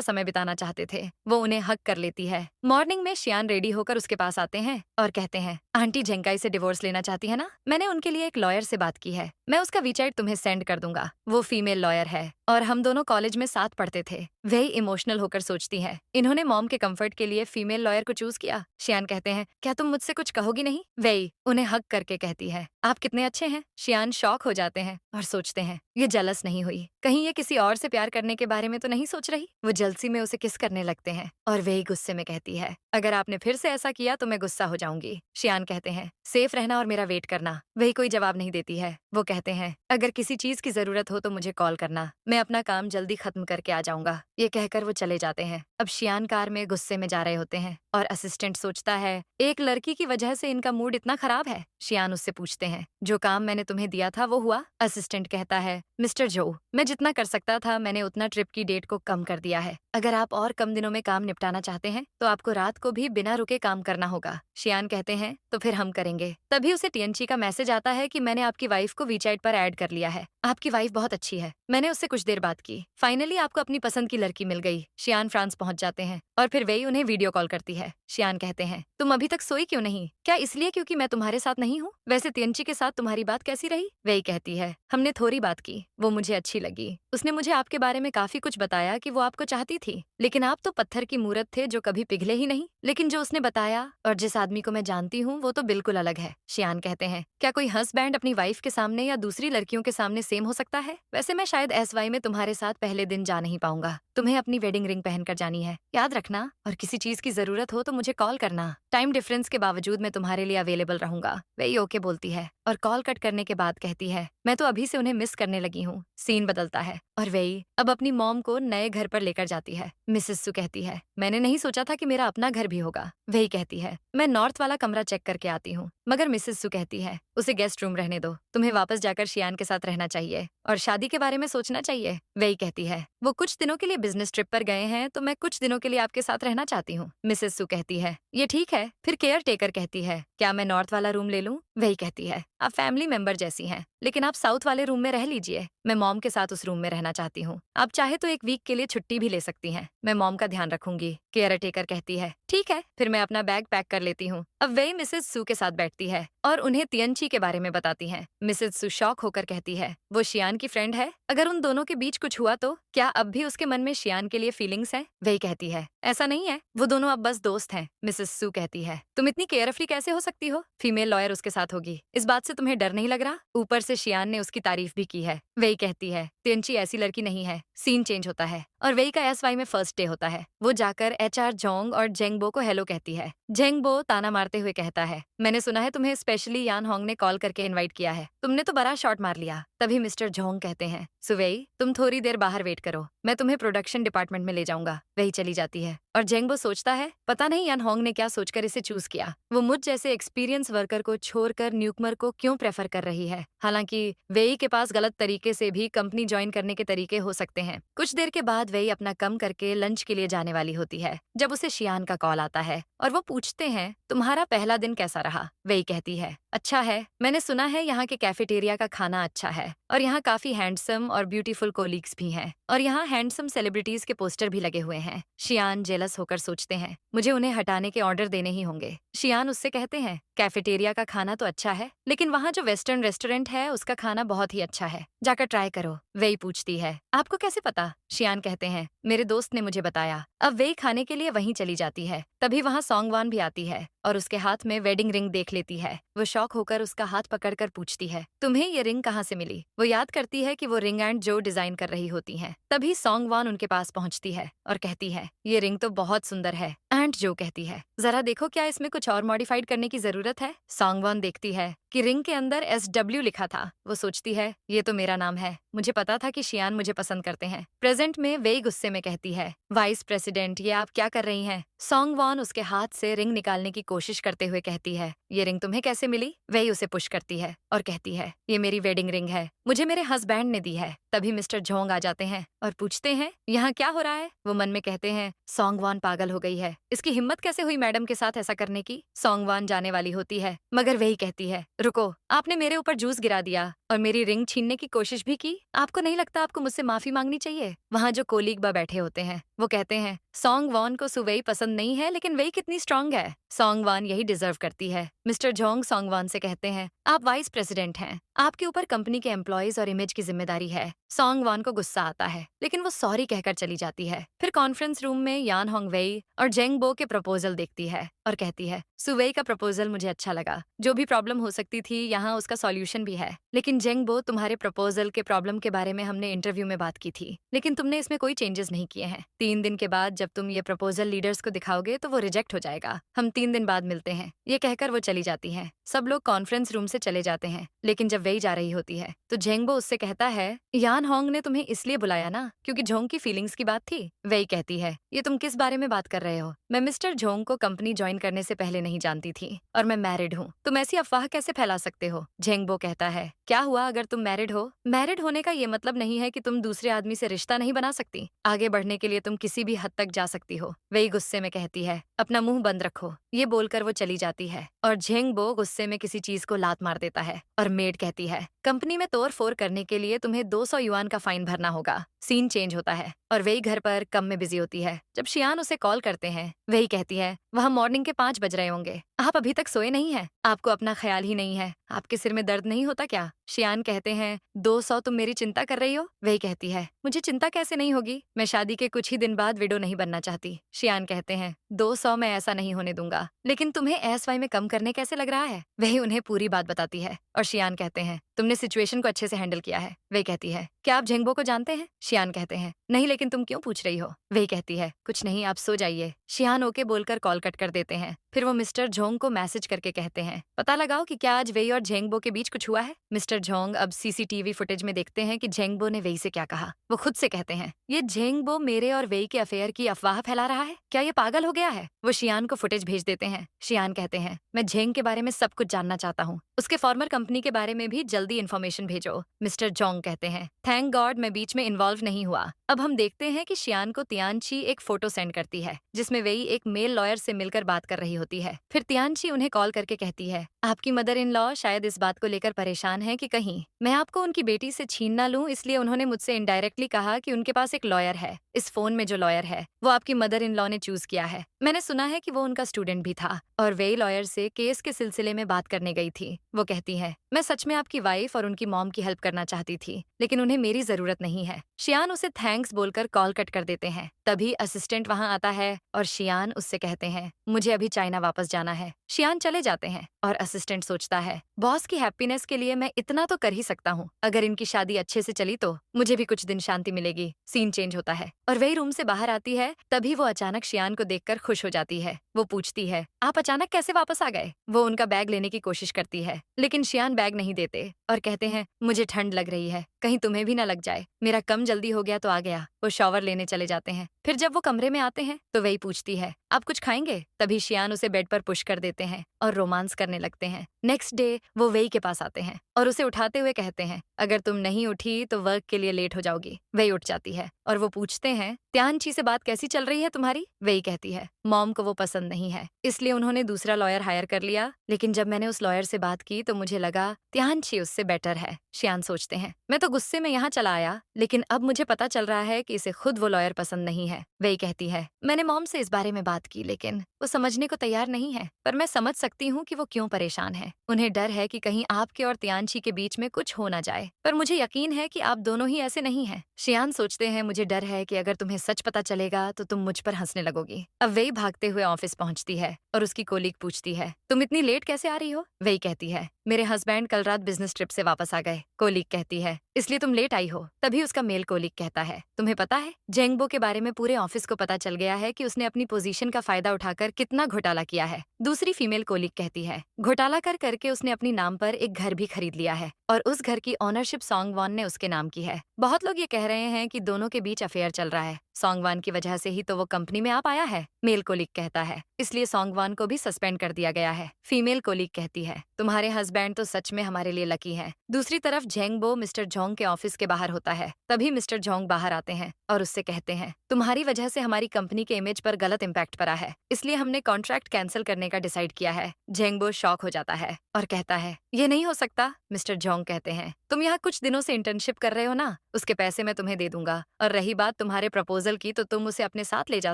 समय बिताना चाहते थे। वो उन्हें हक कर लेती है। मॉर्निंग में शियान रेडी होकर उसके पास आते हैं और कहते हैं आंटी झेंकाई से डिवोर्स लेना चाहती है ना। मैंने उनके लिए एक लॉयर से बात की है, मैं उसका वीचैट तुम्हें सेंड कर दूंगा। वो फीमेल लॉयर है और हम दोनों कॉलेज में साथ पढ़ते थे। वही इमोशनल होकर सोचती है इन्होंने मॉम के कंफर्ट के लिए फीमेल लॉयर को चूज किया। शियान कहते हैं क्या तुम मुझसे कुछ कहोगी नहीं। वही उन्हें हक करके कहती है आप कितने अच्छे हैं। शियान शॉक हो जाते हैं और सोचते हैं ये जलस नहीं हुई, कहीं ये किसी और से प्यार करने के बारे में तो नहीं सोच रही। वो जलसी में उसे किस करने लगते हैं और वही गुस्से में कहती है अगर आपने फिर से ऐसा किया तो मैं गुस्सा हो जाऊंगी। शियान कहते हैं सेफ रहना और मेरा वेट करना। वही कोई जवाब नहीं देती है। वो कहते हैं अगर किसी चीज की जरूरत हो तो मुझे कॉल करना, मैं अपना काम जल्दी खत्म करके आ जाऊंगा। ये कहकर वो चले जाते हैं। अब शियान कार में गुस्से में जा रहे होते हैं और असिस्टेंट सोचता है एक लड़की की वजह से इनका मूड इतना खराब है। शियान उससे पूछते हैं जो काम मैंने तुम्हें दिया था वो हुआ। असिस्टेंट कहता है मिस्टर जो मैं जितना कर सकता था मैंने उतना ट्रिप की डेट को कम कर दिया है। अगर आप और कम दिनों में काम निपटाना चाहते हैं तो आपको रात को भी बिना रुके काम करना होगा। शियान कहते हैं तो फिर हम करेंगे। तभी उसे टीएनची का मैसेज आता है कि मैंने आपकी वाइफ को वीचैट पर ऐड कर लिया है। आपकी वाइफ बहुत अच्छी है। मैंने उससे कुछ देर बात की, फाइनली आपको अपनी पसंद की लड़की मिल गई। शियान फ्रांस पहुंच जाते हैं और फिर वही उन्हें वीडियो कॉल करती है। शियान कहते हैं तुम अभी तक सोई क्यों नहीं। क्या इसलिए क्योंकि मैं तुम्हारे साथ नहीं हूँ। वैसे टीएनची के साथ तुम्हारी बात कैसी रही। वही कहती है हमने थोड़ी बात की, वो मुझे अच्छी लगी। उसने मुझे आपके बारे में काफी कुछ बताया कि वो आपको चाहती थी, लेकिन आप तो पत्थर की मूरत थे जो कभी पिघले ही नहीं। लेकिन जो उसने बताया और जिस आदमी को मैं जानती हूँ वो तो बिल्कुल अलग है। शियान कहते हैं क्या कोई हस्बैंड अपनी वाइफ के सामने या दूसरी लड़कियों के सामने सेम हो सकता है। वैसे मैं शायद एसवाई में तुम्हारे साथ पहले दिन जा नहीं पाऊंगा। तुम्हें अपनी वेडिंग रिंग पहनकर जानी है, याद रखना। और किसी चीज की जरूरत हो तो मुझे कॉल करना। टाइम डिफरेंस के बावजूद मैं तुम्हारे लिए अवेलेबल रहूंगा। वही ओके बोलती है और कॉल कट करने के बाद कहती है मैं तो अभी से उन्हें मिस करने लगी हूँ। सीन बदलता है और वही अब अपनी मॉम को नए घर पर लेकर जाती है। मिसेस सु कहती है मैंने नहीं सोचा था कि मेरा अपना घर भी होगा। वही कहती है मैं नॉर्थ वाला कमरा चेक करके आती हूँ। मगर मिसेस सु कहती है उसे गेस्ट रूम रहने दो, तुम्हें वापस जाकर शियान के साथ रहना चाहिए और शादी के बारे में सोचना चाहिए। वही कहती है वो कुछ दिनों के लिए बिजनेस ट्रिप पर गए हैं तो मैं कुछ दिनों के लिए आपके साथ रहना चाहती हूँ। मिसेस सु कहती है ये ठीक है। फिर केयर टेकर कहती है क्या मैं नॉर्थ वाला रूम ले लूं। वही कहती है आप फैमिली मेंबर जैसी हैं, लेकिन आप साउथ वाले रूम में रह लीजिए। मैं मॉम के साथ उस रूम में रहना चाहती हूँ। आप चाहे तो एक वीक के लिए छुट्टी भी ले सकती हैं, मैं मॉम का ध्यान रखूंगी। केयर टेकर कहती है ठीक है। फिर मैं अपना बैग पैक कर लेती हूँ। अब वही मिसेस सु के साथ बैठती है और उन्हें तियनची के बारे में बताती है। मिसेस सु शॉक होकर कहती है वो शियान की फ्रेंड है, अगर उन दोनों के बीच कुछ हुआ तो क्या अब भी उसके मन में शियान के लिए फीलिंग्स है। वही कहती है ऐसा नहीं है, वो दोनों अब बस दोस्त हैं। मिसेस सु कहती है तुम इतनी केयरफ्री कैसे हो सकती हो, फीमेल लॉयर उसके साथ होगी, इस बात से तुम्हें डर नहीं लग रहा। ऊपर से शियान ने उसकी तारीफ भी की है। वही कहती है तियनची ऐसी लड़की नहीं है। सीन चेंज होता है और वही का एसवाई में फर्स्ट डे होता है। वो जाकर एचआर जोंग और जेंगबो को हेलो कहती है। जेंगबो ताना मारते हुए कहता है मैंने सुना है तुम्हें स्पेशली यान होंग ने कॉल करके इनवाइट किया है, तुमने तो बड़ा शॉट मार लिया। तभी मिस्टर जोंग कहते हैं, सुवेई तुम थोड़ी देर बाहर वेट करो, मैं तुम्हें प्रोडक्शन डिपार्टमेंट में ले जाऊंगा। वही चली जाती है और जेंगबो सोचता है पता नहीं यान होंग ने क्या सोचकर इसे चूज किया। वो मुझ जैसे एक्सपीरियंस वर्कर को छोड़कर न्यूकमर को क्यों प्रेफर कर रही है। हालांकि वेई के पास गलत तरीके से भी कंपनी ज्वाइन करने के तरीके हो सकते हैं। कुछ देर के बाद वेई अपना कम करके लंच के लिए जाने वाली होती है जब उसे शियान का कॉल आता है और वो पूछते हैं तुम्हारा पहला दिन कैसा रहा। वेई कहती है अच्छा है, मैंने सुना है यहाँ के कैफेटेरिया का खाना अच्छा है और यहाँ काफी हैंडसम और ब्यूटीफुल कोलीग्स भी हैं और यहाँ हैंडसम सेलिब्रिटीज के पोस्टर भी लगे हुए हैं। शियान जेलस होकर सोचते हैं मुझे उन्हें हटाने के ऑर्डर देने ही होंगे। शियान उससे कहते हैं कैफेटेरिया का खाना तो अच्छा है लेकिन वहाँ जो वेस्टर्न रेस्टोरेंट है उसका खाना बहुत ही अच्छा है, जाकर ट्राई करो। वेई पूछती है आपको कैसे पता। शियान कहते हैं मेरे दोस्त ने मुझे बताया। अब वेई खाने के लिए वहीं चली जाती है। तभी वहाँ सॉन्गवान भी आती है और उसके हाथ में वेडिंग रिंग देख लेती है। वो शॉक होकर उसका हाथ पकड़कर पूछती है तुम्हें ये रिंग कहाँ से मिली। वो याद करती है कि वो रिंग एंड जो डिजाइन कर रही होती हैं। तभी सॉन्गवान उनके पास पहुंचती है और कहती है ये रिंग तो बहुत सुंदर है। एंड जो कहती है जरा देखो क्या इसमें कुछ और मॉडिफाइड करने की जरूरत है। सॉन्गवान देखती है कि रिंग के अंदर SW लिखा था। वो सोचती है ये तो मेरा नाम है, मुझे पता था कि शियान मुझे पसंद करते हैं। प्रेजेंट में वेई गुस्से में कहती है वाइस प्रेसिडेंट ये आप क्या कर रही हैं। सॉन्गवान उसके हाथ से रिंग निकालने की कोशिश करते हुए कहती है ये रिंग तुम्हें कैसे मिली। वेई उसे पुश करती है और कहती है ये मेरी वेडिंग रिंग है, मुझे मेरे हस्बैंड ने दी है। तभी मिस्टर झोंग आ जाते हैं और पूछते हैं यहाँ क्या हो रहा है। वो मन में कहते हैं सॉन्गवान पागल हो गई है, इसकी हिम्मत कैसे हुई मैडम के साथ ऐसा करने की। सॉन्गवान जाने वाली होती है मगर वही कहती है रुको, आपने मेरे ऊपर जूस गिरा दिया और मेरी रिंग छीनने की कोशिश भी की। आपको नहीं लगता आपको मुझसे माफी मांगनी चाहिए। वहाँ जो कोलीग बा बैठे होते हैं वो कहते हैं सॉन्गवान को सुवेई पसंद नहीं है लेकिन वेई कितनी स्ट्रांग है, सॉन्गवान यही डिजर्व करती है। मिस्टर झोंग सॉन्गवान से कहते हैं आप वाइस प्रेसिडेंट हैं, आपके ऊपर कंपनी के एम्प्लॉयज और इमेज की जिम्मेदारी है। सॉन्गवान को गुस्सा आता है लेकिन वो सॉरी कहकर चली जाती है। फिर कॉन्फ्रेंस रूम में यान होंग वेई और जेंगबो के प्रपोजल देखती है और कहती है सुवेई का प्रपोजल मुझे अच्छा लगा, जो भी प्रॉब्लम हो सकती थी यहाँ उसका सॉल्यूशन भी है। लेकिन जेंगबो तुम्हारे प्रपोजल के प्रॉब्लम के बारे में हमने इंटरव्यू में बात की थी लेकिन तुमने इसमें कोई चेंजेस नहीं किए हैं। 3 दिन के बाद जब तुम ये प्रपोजल लीडर्स को दिखाओगे तो वो रिजेक्ट हो जाएगा। हम 3 दिन बाद मिलते हैं। ये कहकर वो चली जाती है। सब लोग कॉन्फ्रेंस रूम से चले जाते हैं लेकिन जब वेई जा रही होती है तो जेंगबो उससे कहता है यान होंग ने तुम्हें इसलिए बुलाया ना क्योंकि झोंग की फीलिंग्स की बात थी। वेई कहती है ये तुम किस बारे में बात कर रहे हो, मैं मिस्टर झोंग को कंपनी ज्वाइन करने से पहले नहीं जानती थी और मैं मैरिड हूँ, तुम ऐसी अफवाह कैसे फैला सकते हो। जेंगबो कहता है क्या हुआ अगर तुम मैरिड हो, मैरिड होने का ये मतलब नहीं है कि तुम दूसरे आदमी से रिश्ता नहीं बना सकती, आगे बढ़ने के लिए तुम किसी भी हद तक जा सकती हो। वेई गुस्से में कहती है अपना मुंह बंद रखो। ये बोलकर वो चली जाती है और जेंगबो गुस्से में किसी चीज को लात मार देता है और मेड कहती है कंपनी में तोड़ फोड़ करने के लिए तुम्हें 200 युआन का फाइन भरना होगा। सीन चेंज होता है और वेई घर पर कम में बिजी होती है। जब शियान उसे कॉल करते हैं वेई कहती है वह मॉर्निंग के 5 बज रहे होंगे, आप अभी तक सोए नहीं हैं, आपको अपना ख्याल ही नहीं है, आपके सिर में दर्द नहीं होता क्या। शियान कहते हैं 200 तुम मेरी चिंता कर रही हो। वेई कहती है मुझे चिंता कैसे नहीं होगी, मैं शादी के कुछ ही दिन बाद विडो नहीं बनना चाहती। शियान कहते हैं 200 मैं ऐसा नहीं होने दूंगा, लेकिन तुम्हें SY में कम करने कैसे लग रहा है। वही उन्हें पूरी बात बताती है और शियान कहते हैं तुमने सिचुएशन को अच्छे से हैंडल किया है। वे कहती है क्या आप जेंगबो को जानते हैं। शियान कहते हैं नहीं, लेकिन तुम क्यों पूछ रही हो। वे कहती है कुछ नहीं, आप सो जाइए। शियान ओके बोलकर कॉल कट कर देते हैं। फिर वो मिस्टर झोंग को मैसेज करके कहते हैं पता लगाओ कि क्या आज वेई और जेंगबो के बीच कुछ हुआ है। मिस्टर झोंग अब CCTV फुटेज में देखते हैं कि जेंगबो ने वेई से क्या कहा। वो खुद से कहते हैं ये जेंगबो मेरे और वेई के अफेयर की अफवाह फैला रहा है, क्या ये पागल हो गया है। वो शियान को फुटेज भेज देते हैं। शियान कहते हैं मैं जेंग के बारे में सब कुछ जानना चाहता हूँ, उसके फॉर्मर कंपनी के बारे में भी जल्दी इन्फॉर्मेशन भेजो। मिस्टर जोंग कहते हैं थैंक गॉड मैं बीच में इन्वॉल्व नहीं हुआ। अब हम देखते हैं कि शियान को तियानची एक फोटो सेंड करती है जिसमें वेई एक मेल लॉयर से मिलकर बात कर रही होती है। फिर तियानची उन्हें कॉल करके कहती है आपकी मदर इन लॉ शायद इस बात को लेकर परेशान है कि कहीं मैं आपको उनकी बेटी से छीन ना लूं, इसलिए उन्होंने मुझसे इनडायरेक्टली कहा कि उनके पास एक लॉयर है। इस फोन में जो लॉयर है वो आपकी मदर इन लॉ ने चूज किया है। मैंने सुना है कि वो उनका स्टूडेंट भी था और वेई लॉयर से केस के सिलसिले में बात करने गई थी। वो कहती है मैं सच में आपकी वाइफ और उनकी मॉम की हेल्प करना चाहती थी, लेकिन उन्हें मेरी जरूरत नहीं है। शियान उसे थैंक्स बोलकर कॉल कट कर देते हैं। तभी असिस्टेंट वहां आता है और शियान उससे कहते हैं मुझे अभी चाइना वापस जाना है। शियान चले जाते हैं और असिस्टेंट सोचता है बॉस की हैप्पीनेस के लिए मैं इतना तो कर ही सकता हूँ, अगर इनकी शादी अच्छे से चली तो मुझे भी कुछ दिन शांति मिलेगी। सीन चेंज होता है और वही रूम से बाहर आती है। तभी वो अचानक शियान को देखकर खुश हो जाती है। वो पूछती है, आप अचानक कैसे वापस आ गए? वो उनका बैग लेने की कोशिश करती है, लेकिन शियान बैग नहीं देते और कहते हैं, मुझे ठंड लग रही है, कहीं तुम्हें भी ना लग जाए। मेरा कम जल्दी हो गया तो आ गया। वो शॉवर लेने चले जाते हैं। फिर जब वो कमरे में आते हैं तो वही पूछती है, आप कुछ खाएंगे? तभी शियान उसे बेड पर पुश कर देते हैं और रोमांस करने लगते हैं। नेक्स्ट डे वो वेई के पास आते हैं और उसे उठाते हुए कहते हैं, अगर तुम नहीं उठी तो वर्क के लिए लेट हो जाओगी। वेई उठ जाती है और वो पूछते हैं, त्यांची से बात कैसी चल रही है तुम्हारी? वेई कहती है, मॉम को वो पसंद नहीं है, इसलिए उन्होंने दूसरा लॉयर हायर कर लिया, लेकिन जब मैंने उस लॉयर से बात की तो मुझे लगा त्यांची उससे बेटर है। शियान सोचते हैं, मैं तो गुस्से में यहाँ चला आया, लेकिन अब मुझे पता चल रहा है कि इसे खुद वो लॉयर पसंद नहीं है। वेई कहती है, मैंने मॉम से इस बारे में बात की, लेकिन वो समझने को तैयार नहीं है, पर मैं समझ सकती हूँ कि वो क्यों परेशान है। उन्हें डर है कि कहीं आपके और त्यांची के बीच में कुछ हो ना जाए, पर मुझे यकीन है कि आप दोनों ही ऐसे नहीं हैं। शियान सोचते हैं, मुझे डर है कि अगर तुम्हें सच पता चलेगा तो तुम मुझ पर हंसने लगोगी। अब वेई भागते हुए ऑफिस पहुंचती है और उसकी कोलीग पूछती है, तुम इतनी लेट कैसे आ रही हो? वेई कहती है, मेरे हस्बैंड कल रात बिजनेस ट्रिप से वापस आ गए। कोलीग कहती है, इसलिए तुम लेट आई हो। तभी उसका मेल कोलीग कहता है, तुम्हें पता है जेंगबो के बारे में पूरे ऑफिस को पता चल गया है कि उसने अपनी पोजीशन का फायदा उठाकर कितना घोटाला किया है। दूसरी फीमेल कोलीग कहती है, घोटाला कर करके उसने अपनी नाम पर एक घर भी खरीद लिया है और उस घर की ओनरशिप सॉन्गवॉन ने उसके नाम की है। बहुत लोग ये कह रहे हैं कि दोनों के बीच अफेयर चल रहा है। सॉन्गवान की वजह से ही तो वो कंपनी में आ पाया है। मेल कोलीग कहता है, इसलिए सॉन्गवान को भी सस्पेंड कर दिया गया है। फीमेल कोलीग कहती है, तुम्हारे हस्बैंड तो सच में हमारे लिए लकी हैं। दूसरी तरफ जेंगबो मिस्टर जोंग के ऑफिस के बाहर होता है। तभी मिस्टर जोंग बाहर आते हैं और उससे कहते हैं, तुम्हारी वजह से हमारी कंपनी के इमेज पर गलत इम्पैक्ट पड़ा है, इसलिए हमने कॉन्ट्रैक्ट कैंसिल करने का डिसाइड किया है। जेंगबो शॉक हो जाता है और कहता है, ये नहीं हो सकता। मिस्टर जोंग कहते हैं, तुम यहाँ कुछ दिनों से इंटर्नशिप कर रहे हो ना, उसके पैसे मैं तुम्हें दे दूंगा, और रही बात तुम्हारे प्रपोजल की तो तुम उसे अपने साथ ले जा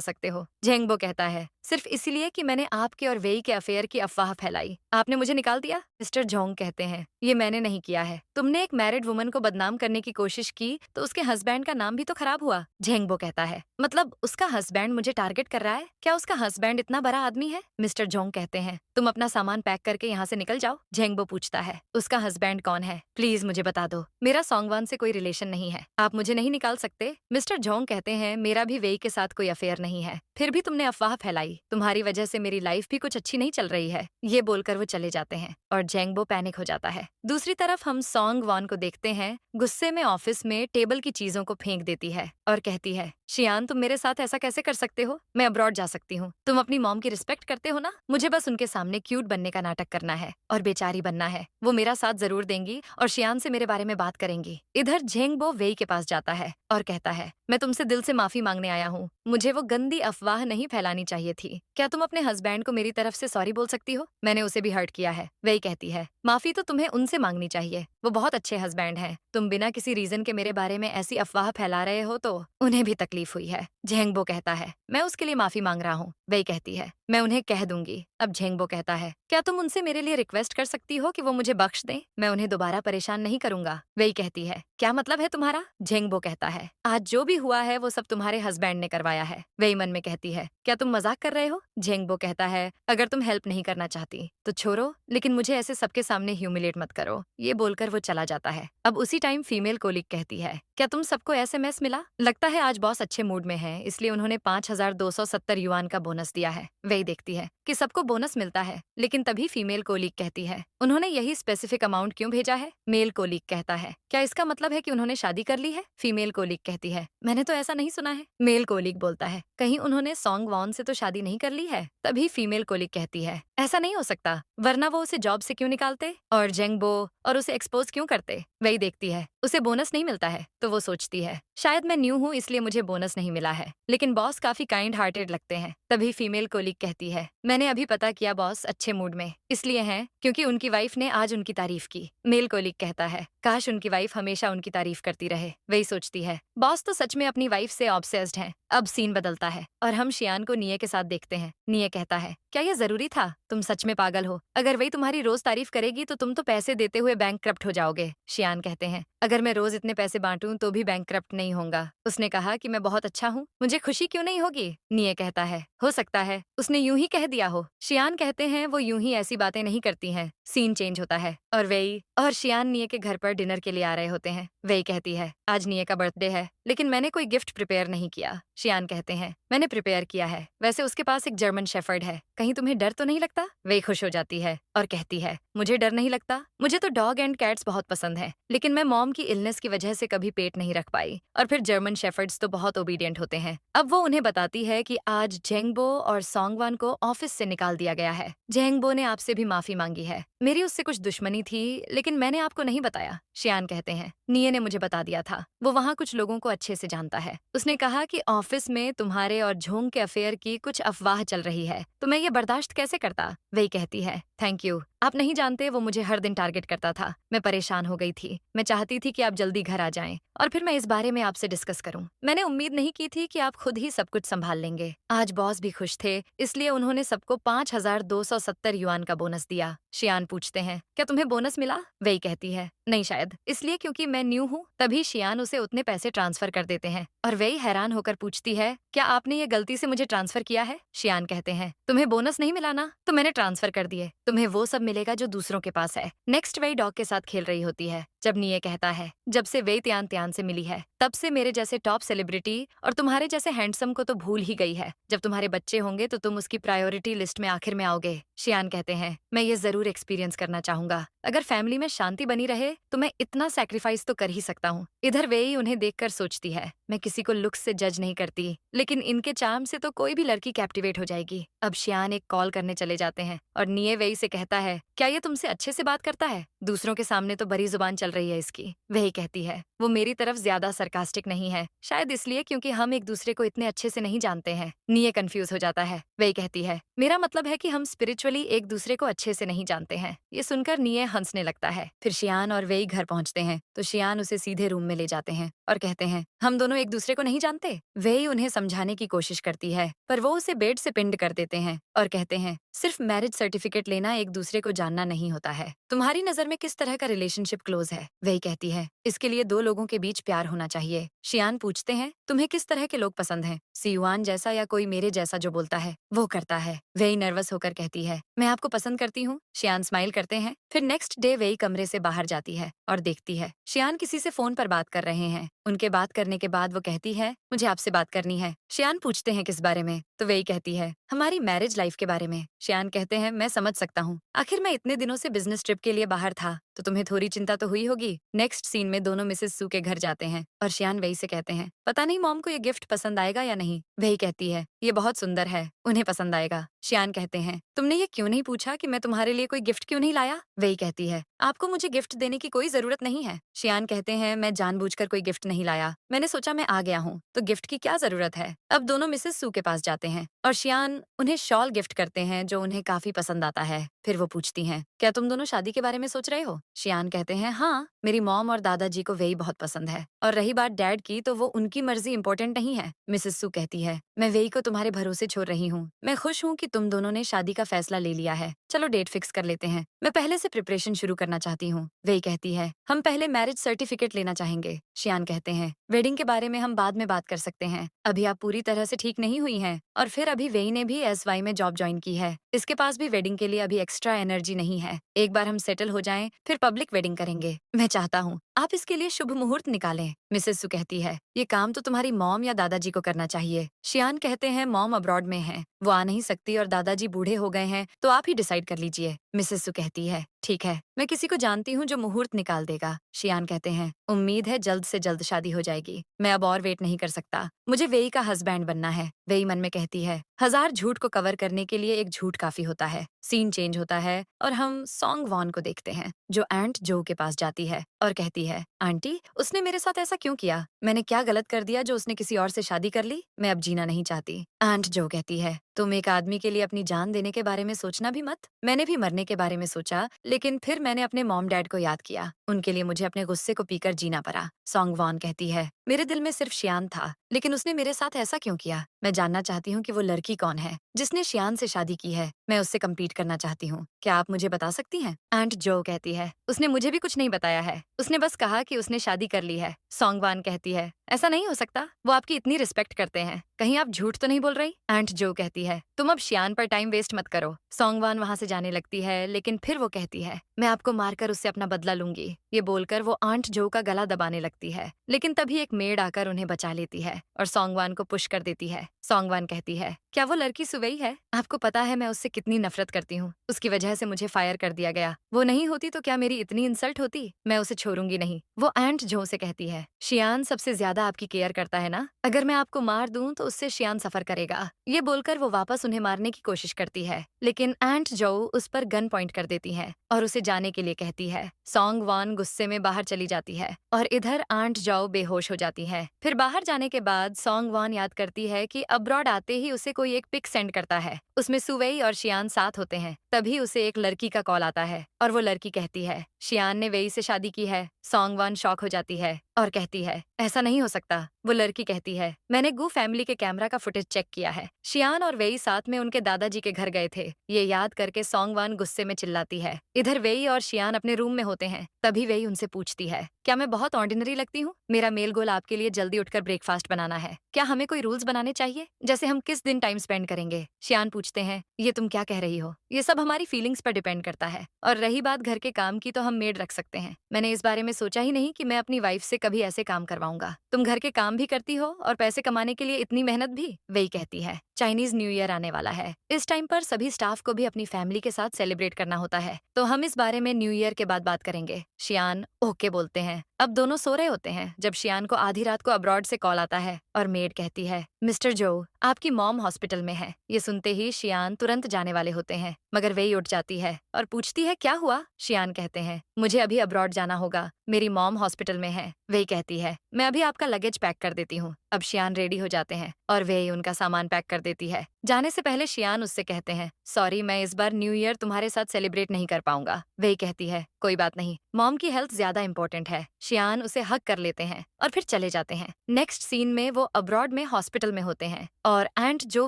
सकते हो। जेंगबो कहता है, सिर्फ इसलिए कि मैंने आपके और वेई के अफेयर की अफवाह फैलाई, आपने मुझे निकाल दिया। मिस्टर जोंग कहते हैं, ये मैंने नहीं किया है, तुमने एक मैरिड वुमन को बदनाम करने की कोशिश की तो उसके हस्बैंड का नाम भी तो खराब हुआ। जेंगबो कहता है, मतलब उसका हस्बैंड मुझे टारगेट कर रहा है? क्या उसका हस्बैंड इतना बड़ा आदमी है? मिस्टर जोंग कहते हैं, तुम अपना सामान पैक करके यहाँ से निकल जाओ। जेंगबो पूछता है, उसका हस्बैंड कौन है? प्लीज मुझे बता दो, मेरा सॉन्गवान से कोई रिलेशन नहीं है, आप मुझे नहीं निकाल सकते। मिस्टर जोंग कहते हैं, मेरा भी वेई के साथ कोई अफेयर नहीं है, फिर भी तुमने अफवाह फैलाई, तुम्हारी वजह से मेरी लाइफ भी कुछ अच्छी नहीं चल रही है। ये बोलकर वो चले जाते हैं और जेंगबो पैनिक हो जाता है। दूसरी तरफ हम सॉन्गवान को देखते हैं, गुस्से में ऑफिस में टेबल की चीजों को फेंक देती है और कहती है, शियान तुम मेरे साथ ऐसा कैसे कर सकते हो? मैं अब्रॉड जा सकती हूँ, तुम अपनी मॉम की रिस्पेक्ट करते हो ना, मुझे बस उनके सामने क्यूट बनने का नाटक करना है और बेचारी बनना है। वो मेरा साथ जरूर देंगी और शियान से मेरे बारे में बात करेंगी। इधर जेंगबो वेई के पास जाता है और कहता है, मैं तुमसे दिल से माफी मांगने आया हूँ, मुझे वो गंदी अफवाह नहीं फैलानी चाहिए थी। क्या तुम अपने हस्बैंड को मेरी तरफ से सॉरी बोल सकती हो? मैंने उसे भी हर्ट किया है। वेई कहती है, माफी तो तुम्हें उनसे मांगनी चाहिए, वो बहुत अच्छे हस्बैंड हैं। तुम बिना किसी रीजन के मेरे बारे में ऐसी अफवाह फैला रहे हो तो उन्हें भी तकलीफ हुई है। जेंगबो कहता है, मैं उसके लिए माफी मांग रहा हूँ। वेई कहती है, मैं उन्हें कह दूंगी। अब जेंगबो कहता है, क्या तुम उनसे मेरे लिए रिक्वेस्ट कर सकती हो कि वो मुझे बख्श दें? मैं उन्हें दोबारा परेशान नहीं करूंगा। वेई कहती है, क्या मतलब है तुम्हारा? जेंगबो कहता है, आज जो भी हुआ है वो सब तुम्हारे हस्बैंड ने करवाया है। वेई मन में कहती है, क्या तुम मजाक कर रहे हो? जेंगबो कहता है, अगर तुम हेल्प नहीं करना चाहती तो छोड़ो, लेकिन मुझे ऐसे सबके सामने ह्यूमिलेट मत करो। ये बोलकर वो चला जाता है। अब उसी टाइम फीमेल कोलीग कहती है, क्या तुम सबको एसएमएस मिला? लगता है आज बॉस अच्छे मूड में है, इसलिए उन्होंने 5270 युआन का बोनस दिया है। वेई देखती है कि सबको बोनस मिलता है, लेकिन तभी फीमेल कोलीग कहती है, उन्होंने यही स्पेसिफिक अमाउंट क्यों भेजा है? मेल कोलीग कहता है, क्या इसका मतलब है कि उन्होंने शादी कर ली है? फीमेल कोलीग कहती है, मैंने तो ऐसा नहीं सुना है। मेल कोलीग बोलता है, कहीं उन्होंने सॉन्गवॉन से तो शादी नहीं कर ली है? तभी फीमेल कोलीग कहती है, ऐसा नहीं हो सकता, वरना वो उसे जॉब से क्यों निकालते और जेंगबो और उसे एक्सपोज क्यों करते? वही देखती है उसे बोनस नहीं मिलता है तो वो सोचती है, शायद मैं न्यू हूँ इसलिए मुझे बोनस नहीं मिला है, लेकिन बॉस काफी काइंड हार्टेड लगते हैं। तभी फीमेल कोलीग कहती है, मैंने अभी पता किया बॉस अच्छे मूड में इसलिए हैं क्योंकि उनकी वाइफ ने आज उनकी तारीफ की। मेल कोलीग कहता है, काश उनकी वाइफ हमेशा उनकी तारीफ करती रहे। वही सोचती है, बॉस तो सच में अपनी वाइफ से ऑब्सेस्ड हैं। अब सीन बदलता है और हम शियान को निये के साथ देखते हैं। निये कहता है, क्या ये जरूरी था? तुम सच में पागल हो, अगर वही तुम्हारी रोज तारीफ करेगी तो तुम तो पैसे देते हुए बैंकक्रप्ट हो जाओगे। शियान कहते हैं, अगर मैं रोज इतने पैसे बांटूं तो भी बैंकक्रप्ट नहीं होगा। उसने कहा कि मैं बहुत अच्छा हूँ, मुझे खुशी क्यों नहीं होगी? निये कहता है, हो सकता है उसने यूं ही कह दिया हो। शियान कहते हैं, वो यूं ही ऐसी बातें नहीं करती हैं। सीन चेंज होता है और वेई और शियान निये के घर पर डिनर के लिए आ रहे होते हैं। वेई कहती है, आज निये का बर्थडे है, लेकिन मैंने कोई गिफ्ट प्रिपेयर नहीं किया। शियान कहते हैं, मैंने प्रिपेयर किया है। वैसे उसके पास एक जर्मन शेफर्ड है। कहीं तुम्हें डर तो नहीं लगता? वे खुश हो जाती है और कहती है, मुझे डर नहीं लगता। मुझे तो डॉग एंड कैट्स बहुत पसंद है, लेकिन मैं मॉम की इलनेस की वजह से कभी पेट नहीं रख पाई। और फिर जर्मन शेफर्ड्स तो बहुत ओबीडियंट होते हैं। अब वो उन्हें बताती है कि आज जेंगबो और सोंगवान को ऑफिस से निकाल दिया गया है। जेंगबो ने आपसे भी माफी मांगी है। मेरी उससे कुछ दुश्मनी थी, लेकिन मैंने आपको नहीं बताया। शियान कहते हैं, निये ने मुझे बता दिया था। वो वहाँ कुछ लोगों को अच्छे से जानता है। उसने कहा कि ऑफिस में तुम्हारे और झोंग के अफेयर की कुछ अफवाह चल रही है, तो मैं ये बर्दाश्त कैसे करता। वही कहती है, थैंक यू। आप नहीं जानते वो मुझे हर दिन टारगेट करता था। मैं परेशान हो गई थी। मैं चाहती थी कि आप जल्दी घर आ जाएं और फिर मैं इस बारे में आपसे डिस्कस करूं। मैंने उम्मीद नहीं की थी कि आप खुद ही सब कुछ संभाल लेंगे। आज बॉस भी खुश थे, इसलिए उन्होंने सबको 5270 युआन का बोनस दिया। शियान पूछते हैं, क्या तुम्हें बोनस मिला? वही कहती है, नहीं शायद, इसलिए क्योंकि मैं न्यू हूँ। तभी शियान उसे उतने पैसे ट्रांसफर कर देते हैं और वही हैरान होकर पूछती है, क्या आपने ये गलती से मुझे ट्रांसफर किया है? शियान कहते हैं, तुम्हें बोनस नहीं मिला ना, तो मैंने ट्रांसफर कर दिए। तुम्हें वो सब मिलेगा जो दूसरों के पास है। नेक्स्ट वही डॉग के साथ खेल रही होती है जब निये कहता है, जब से वे त्यान त्यान से मिली है तब से मेरे जैसे टॉप सेलिब्रिटी और तुम्हारे जैसे हैंडसम को तो भूल ही गई है। जब तुम्हारे बच्चे होंगे तो तुम उसकी प्रायोरिटी लिस्ट में आखिर में आओगे। शियान कहते हैं, मैं ये जरूर एक्सपीरियंस करना चाहूंगा। अगर फैमिली में शांति बनी रहे तो मैं इतना सैक्रिफाइस तो कर ही सकता हूँ। इधर वे ही उन्हें देखकर सोचती है, मैं किसी को लुक्स से जज नहीं करती, लेकिन इनके चार्म से तो कोई भी लड़की कैप्टिवेट हो जाएगी। अब शियान एक कॉल करने चले जाते हैं और निये वेई से कहता है, क्या ये तुमसे अच्छे से बात करता है? दूसरों के सामने तो बड़ी जुबान चल रही है इसकी। वही कहती है, वो मेरी तरफ ज्यादा सरकास्टिक नहीं है, शायद इसलिए क्योंकि हम एक दूसरे को इतने अच्छे से नहीं जानते हैं। निये कंफ्यूज हो जाता है। वही कहती है, मेरा मतलब है कि हम स्पिरिचुअली एक दूसरे को अच्छे से नहीं जानते हैं। ये सुनकर निये हंसने लगता है। फिर शियान और वेई घर पहुंचते हैं तो शियान उसे सीधे रूम में ले जाते हैं और कहते हैं, हम दोनों एक दूसरे को नहीं जानते। वेई उन्हें समझाने की कोशिश करती है, पर वो उसे बेड से पिंड कर देते हैं और कहते हैं, सिर्फ मैरिज सर्टिफिकेट लेना एक दूसरे को जानना नहीं होता है। तुम्हारी नजर में किस तरह का रिलेशनशिप क्लोज है? वही कहती है, इसके लिए दो लोगों के बीच प्यार होना चाहिए। शियान पूछते हैं, तुम्हें किस तरह के लोग पसंद हैं? सियुआन जैसा या कोई मेरे जैसा जो बोलता है वो करता है? वही नर्वस होकर कहती है, मैं आपको पसंद करती हूँ। शियान स्माइल करते हैं। फिर नेक्स्ट डे वही कमरे से बाहर जाती है और देखती है शियान किसी से फोन पर बात कर रहे हैं। उनके बात करने के बाद वो कहती है, मुझे आपसे बात करनी है। शियान पूछते हैं, किस बारे में? तो वही कहती है, हमारी मैरिज लाइफ के बारे में। शियान कहते हैं, मैं समझ सकता हूँ, आखिर मैं इतने दिनों से बिजनेस ट्रिप के लिए बाहर था तो तुम्हें थोड़ी चिंता तो हुई होगी। नेक्स्ट सीन में दोनों मिसेस सू के घर जाते हैं और शियान वही से कहते हैं, पता नहीं मॉम को ये गिफ्ट पसंद आएगा या नहीं। वही कहती है, ये बहुत सुंदर है, उन्हें पसंद आएगा। शियान कहते हैं, तुमने ये क्यों नहीं पूछा कि मैं तुम्हारे लिए कोई गिफ्ट क्यों नहीं लाया? वही कहती है, आपको मुझे गिफ्ट देने की कोई जरूरत नहीं है। शियान कहते हैं, मैं जानबूझकर कोई गिफ्ट नहीं लाया, मैंने सोचा मैं आ गया हूँ तो गिफ्ट की क्या जरूरत है। अब दोनों मिसेस सू के पास जाते हैं और शियान उन्हें शॉल गिफ्ट करते हैं जो उन्हें काफी पसंद आता है। फिर वो पूछती हैं, क्या तुम दोनों शादी के बारे में सोच रहे हो? शियान कहते हैं, हाँ, मेरी मॉम और दादाजी को वही बहुत पसंद है और रही बात डैड की तो वो उनकी मर्जी इंपॉर्टेंट नहीं है। मिसेस सू कहती है, मैं वेई को तुम्हारे भरोसे छोड़ रही हूँ। मैं खुश हूँ कि तुम दोनों ने शादी का फैसला ले लिया है। चलो डेट फिक्स कर लेते हैं। मैं पहले से प्रिपरेशन शुरू करना चाहती हूँ। वेई कहती है, हम पहले मैरिज सर्टिफिकेट लेना चाहेंगे। शियान कहते हैं, वेडिंग के बारे में हम बाद में बात कर सकते हैं, अभी आप पूरी तरह से ठीक नहीं हुई हैं। और फिर अभी वेई ने भी SY में जॉब ज्वाइन की है, इसके पास भी वेडिंग के लिए अभी एक्स्ट्रा एनर्जी नहीं है। एक बार हम सेटल हो जाएं, फिर पब्लिक वेडिंग करेंगे। मैं चाहता हूँ आप इसके लिए शुभ मुहूर्त निकालें। मिसेस सू कहती है, ये काम तो तुम्हारी मॉम या दादाजी को करना चाहिए। शियान कहते हैं, मॉम अब्रॉड में है, वो आ नहीं सकती और दादाजी बूढ़े हो गए हैं, तो आप ही डिसाइड कर लीजिए। मिसेस सू कहती है, ठीक है, मैं किसी को जानती हूँ जो मुहूर्त निकाल देगा। शियान कहते हैं, उम्मीद है जल्द से जल्द शादी हो जाएगी। मैं अब और वेट नहीं कर सकता, मुझे वेई का हस्बैंड बनना है। वेई मन में कहती है, 1000 झूठ को कवर करने के लिए एक झूठ काफी होता है। सीन चेंज होता है और हम सॉन्ग वॉन को देखते हैं जो आंट जो के पास जाती है और कहती है, आंटी, उसने मेरे साथ ऐसा क्यों किया? मैंने क्या गलत कर दिया जो उसने किसी और से शादी कर ली? मैं अब जीना नहीं चाहती। आंट जो कहती है, तुम एक आदमी के लिए अपनी जान देने के बारे में सोचना भी मत। मैंने भी मरने के बारे में सोचा, लेकिन फिर मैंने अपने मॉम डैड को याद किया, उनके लिए मुझे अपने गुस्से को पीकर जीना पड़ा। सॉन्ग वॉन कहती है, मेरे दिल में सिर्फ शियान था, लेकिन उसने मेरे साथ ऐसा क्यों किया? मैं जानना चाहती हूँ कि वो लड़की कौन है जिसने शियान से शादी की है। मैं उससे कम्पीट करना चाहती हूँ, क्या आप मुझे बता सकती हैं? आंट जो कहती है, उसने मुझे भी कुछ नहीं बताया है, उसने बस कहा कि उसने शादी कर ली है। सॉन्ग वान कहती है, ऐसा नहीं हो सकता, वो आपकी इतनी रिस्पेक्ट करते हैं, कहीं आप झूठ तो नहीं बोल रही? आंट जो कहती है, तुम अब शियान पर टाइम वेस्ट मत करो। सॉन्ग वान वहाँ से जाने लगती है, लेकिन फिर वो कहती है, मैं आपको मारकर उससे अपना बदला लूंगी। ये बोलकर वो आंट जो का गला दबाने लगती है, लेकिन तभी एक मेड आकर उन्हें बचा लेती है और सॉन्गवान को पुश कर देती है। सॉन्गवान कहती है, क्या वो लड़की सुवई है? आपको पता है मैं उससे कितनी नफरत करती हूँ। उसकी वजह से मुझे फायर कर दिया गया। वो नहीं होती तो क्या मेरी इतनी इंसल्ट होती? मैं उसे छोड़ूंगी नहीं। वो एंट जो से कहती है, शियान सबसे ज्यादा आपकी केयर करता है ना? अगर मैं आपको मार दूं तो उससे शियान सफर करेगा। ये बोलकर वो वापस उन्हें मारने की कोशिश करती है, लेकिन एंट जो उस पर गन पॉइंट कर देती है और उसे जाने के लिए कहती है। सॉन्गवान गुस्से में बाहर चली जाती है और इधर आंट जाओ बेहोश हो जाती है। फिर बाहर जाने के बाद सॉन्गवान याद करती है कि अब्रॉड आते ही उसे कोई एक पिक सेंड करता है। उसमें सुवई और शियान साथ होते हैं। तभी उसे एक लड़की का कॉल आता है और वो लड़की कहती है, शियान ने वेई से शादी की है। सॉन्गवान शॉक हो जाती है और कहती है, ऐसा नहीं हो सकता। वो लड़की कहती है, मैंने गू फैमिली के कैमरा का फुटेज चेक किया है। शियान और वेई साथ में उनके दादाजी के घर गए थे। ये याद करके सॉन्गवान गुस्से में चिल्लाती है। इधर वेई और शियान अपने रूम में होते हैं। तभी वेई उनसे पूछती है, क्या मैं बहुत ऑर्डिनरी लगती हूँ? मेरा मेल गोल आपके लिए जल्दी उठकर ब्रेकफास्ट बनाना है। क्या हमें कोई रूल्स बनाने चाहिए, जैसे हम किस दिन टाइम स्पेंड करेंगे? शियान पूछते हैं, ये तुम क्या कह रही हो? ये सब हमारी फीलिंग्स पर डिपेंड करता है। और रही बात घर के काम की, तो हम मेड रख सकते हैं। मैंने इस बारे में सोचा ही नहीं कि मैं अपनी वाइफ से कभी ऐसे काम करवाऊंगा। तुम घर के काम भी करती हो और पैसे कमाने के लिए इतनी मेहनत भी। वही कहती है, चाइनीज न्यू ईयर आने वाला है। इस टाइम पर सभी स्टाफ को भी अपनी फैमिली के साथ सेलिब्रेट करना होता है, तो हम इस बारे में न्यू ईयर के बाद बात करेंगे। शियान ओके बोलते हैं। अब दोनों सो रहे होते हैं जब शियान को आधी रात को अब्रॉड से कॉल आता है और मेड कहती है, मिस्टर जो, आपकी मॉम हॉस्पिटल में है। ये सुनते ही शियान तुरंत जाने वाले होते हैं, मगर वही उठ जाती है और पूछती है, क्या हुआ? शियान कहते हैं, मुझे अभी अब्रॉड जाना होगा। मेरी मॉम हॉस्पिटल में है। वही कहती है, मैं अभी आपका लगेज पैक कर देती हूँ। अब शियान रेडी हो जाते हैं और वे उनका सामान पैक कर देती है। जाने से पहले शियान उससे कहते हैं, सॉरी मैं इस बार न्यू ईयर तुम्हारे साथ सेलिब्रेट नहीं कर पाऊंगा। वही कहती है, कोई बात नहीं, मॉम की हेल्थ ज्यादा इंपॉर्टेंट है। शियान उसे हक कर लेते हैं और फिर चले जाते हैं। नेक्स्ट सीन में वो अब्रॉड में हॉस्पिटल में होते हैं और एंट जो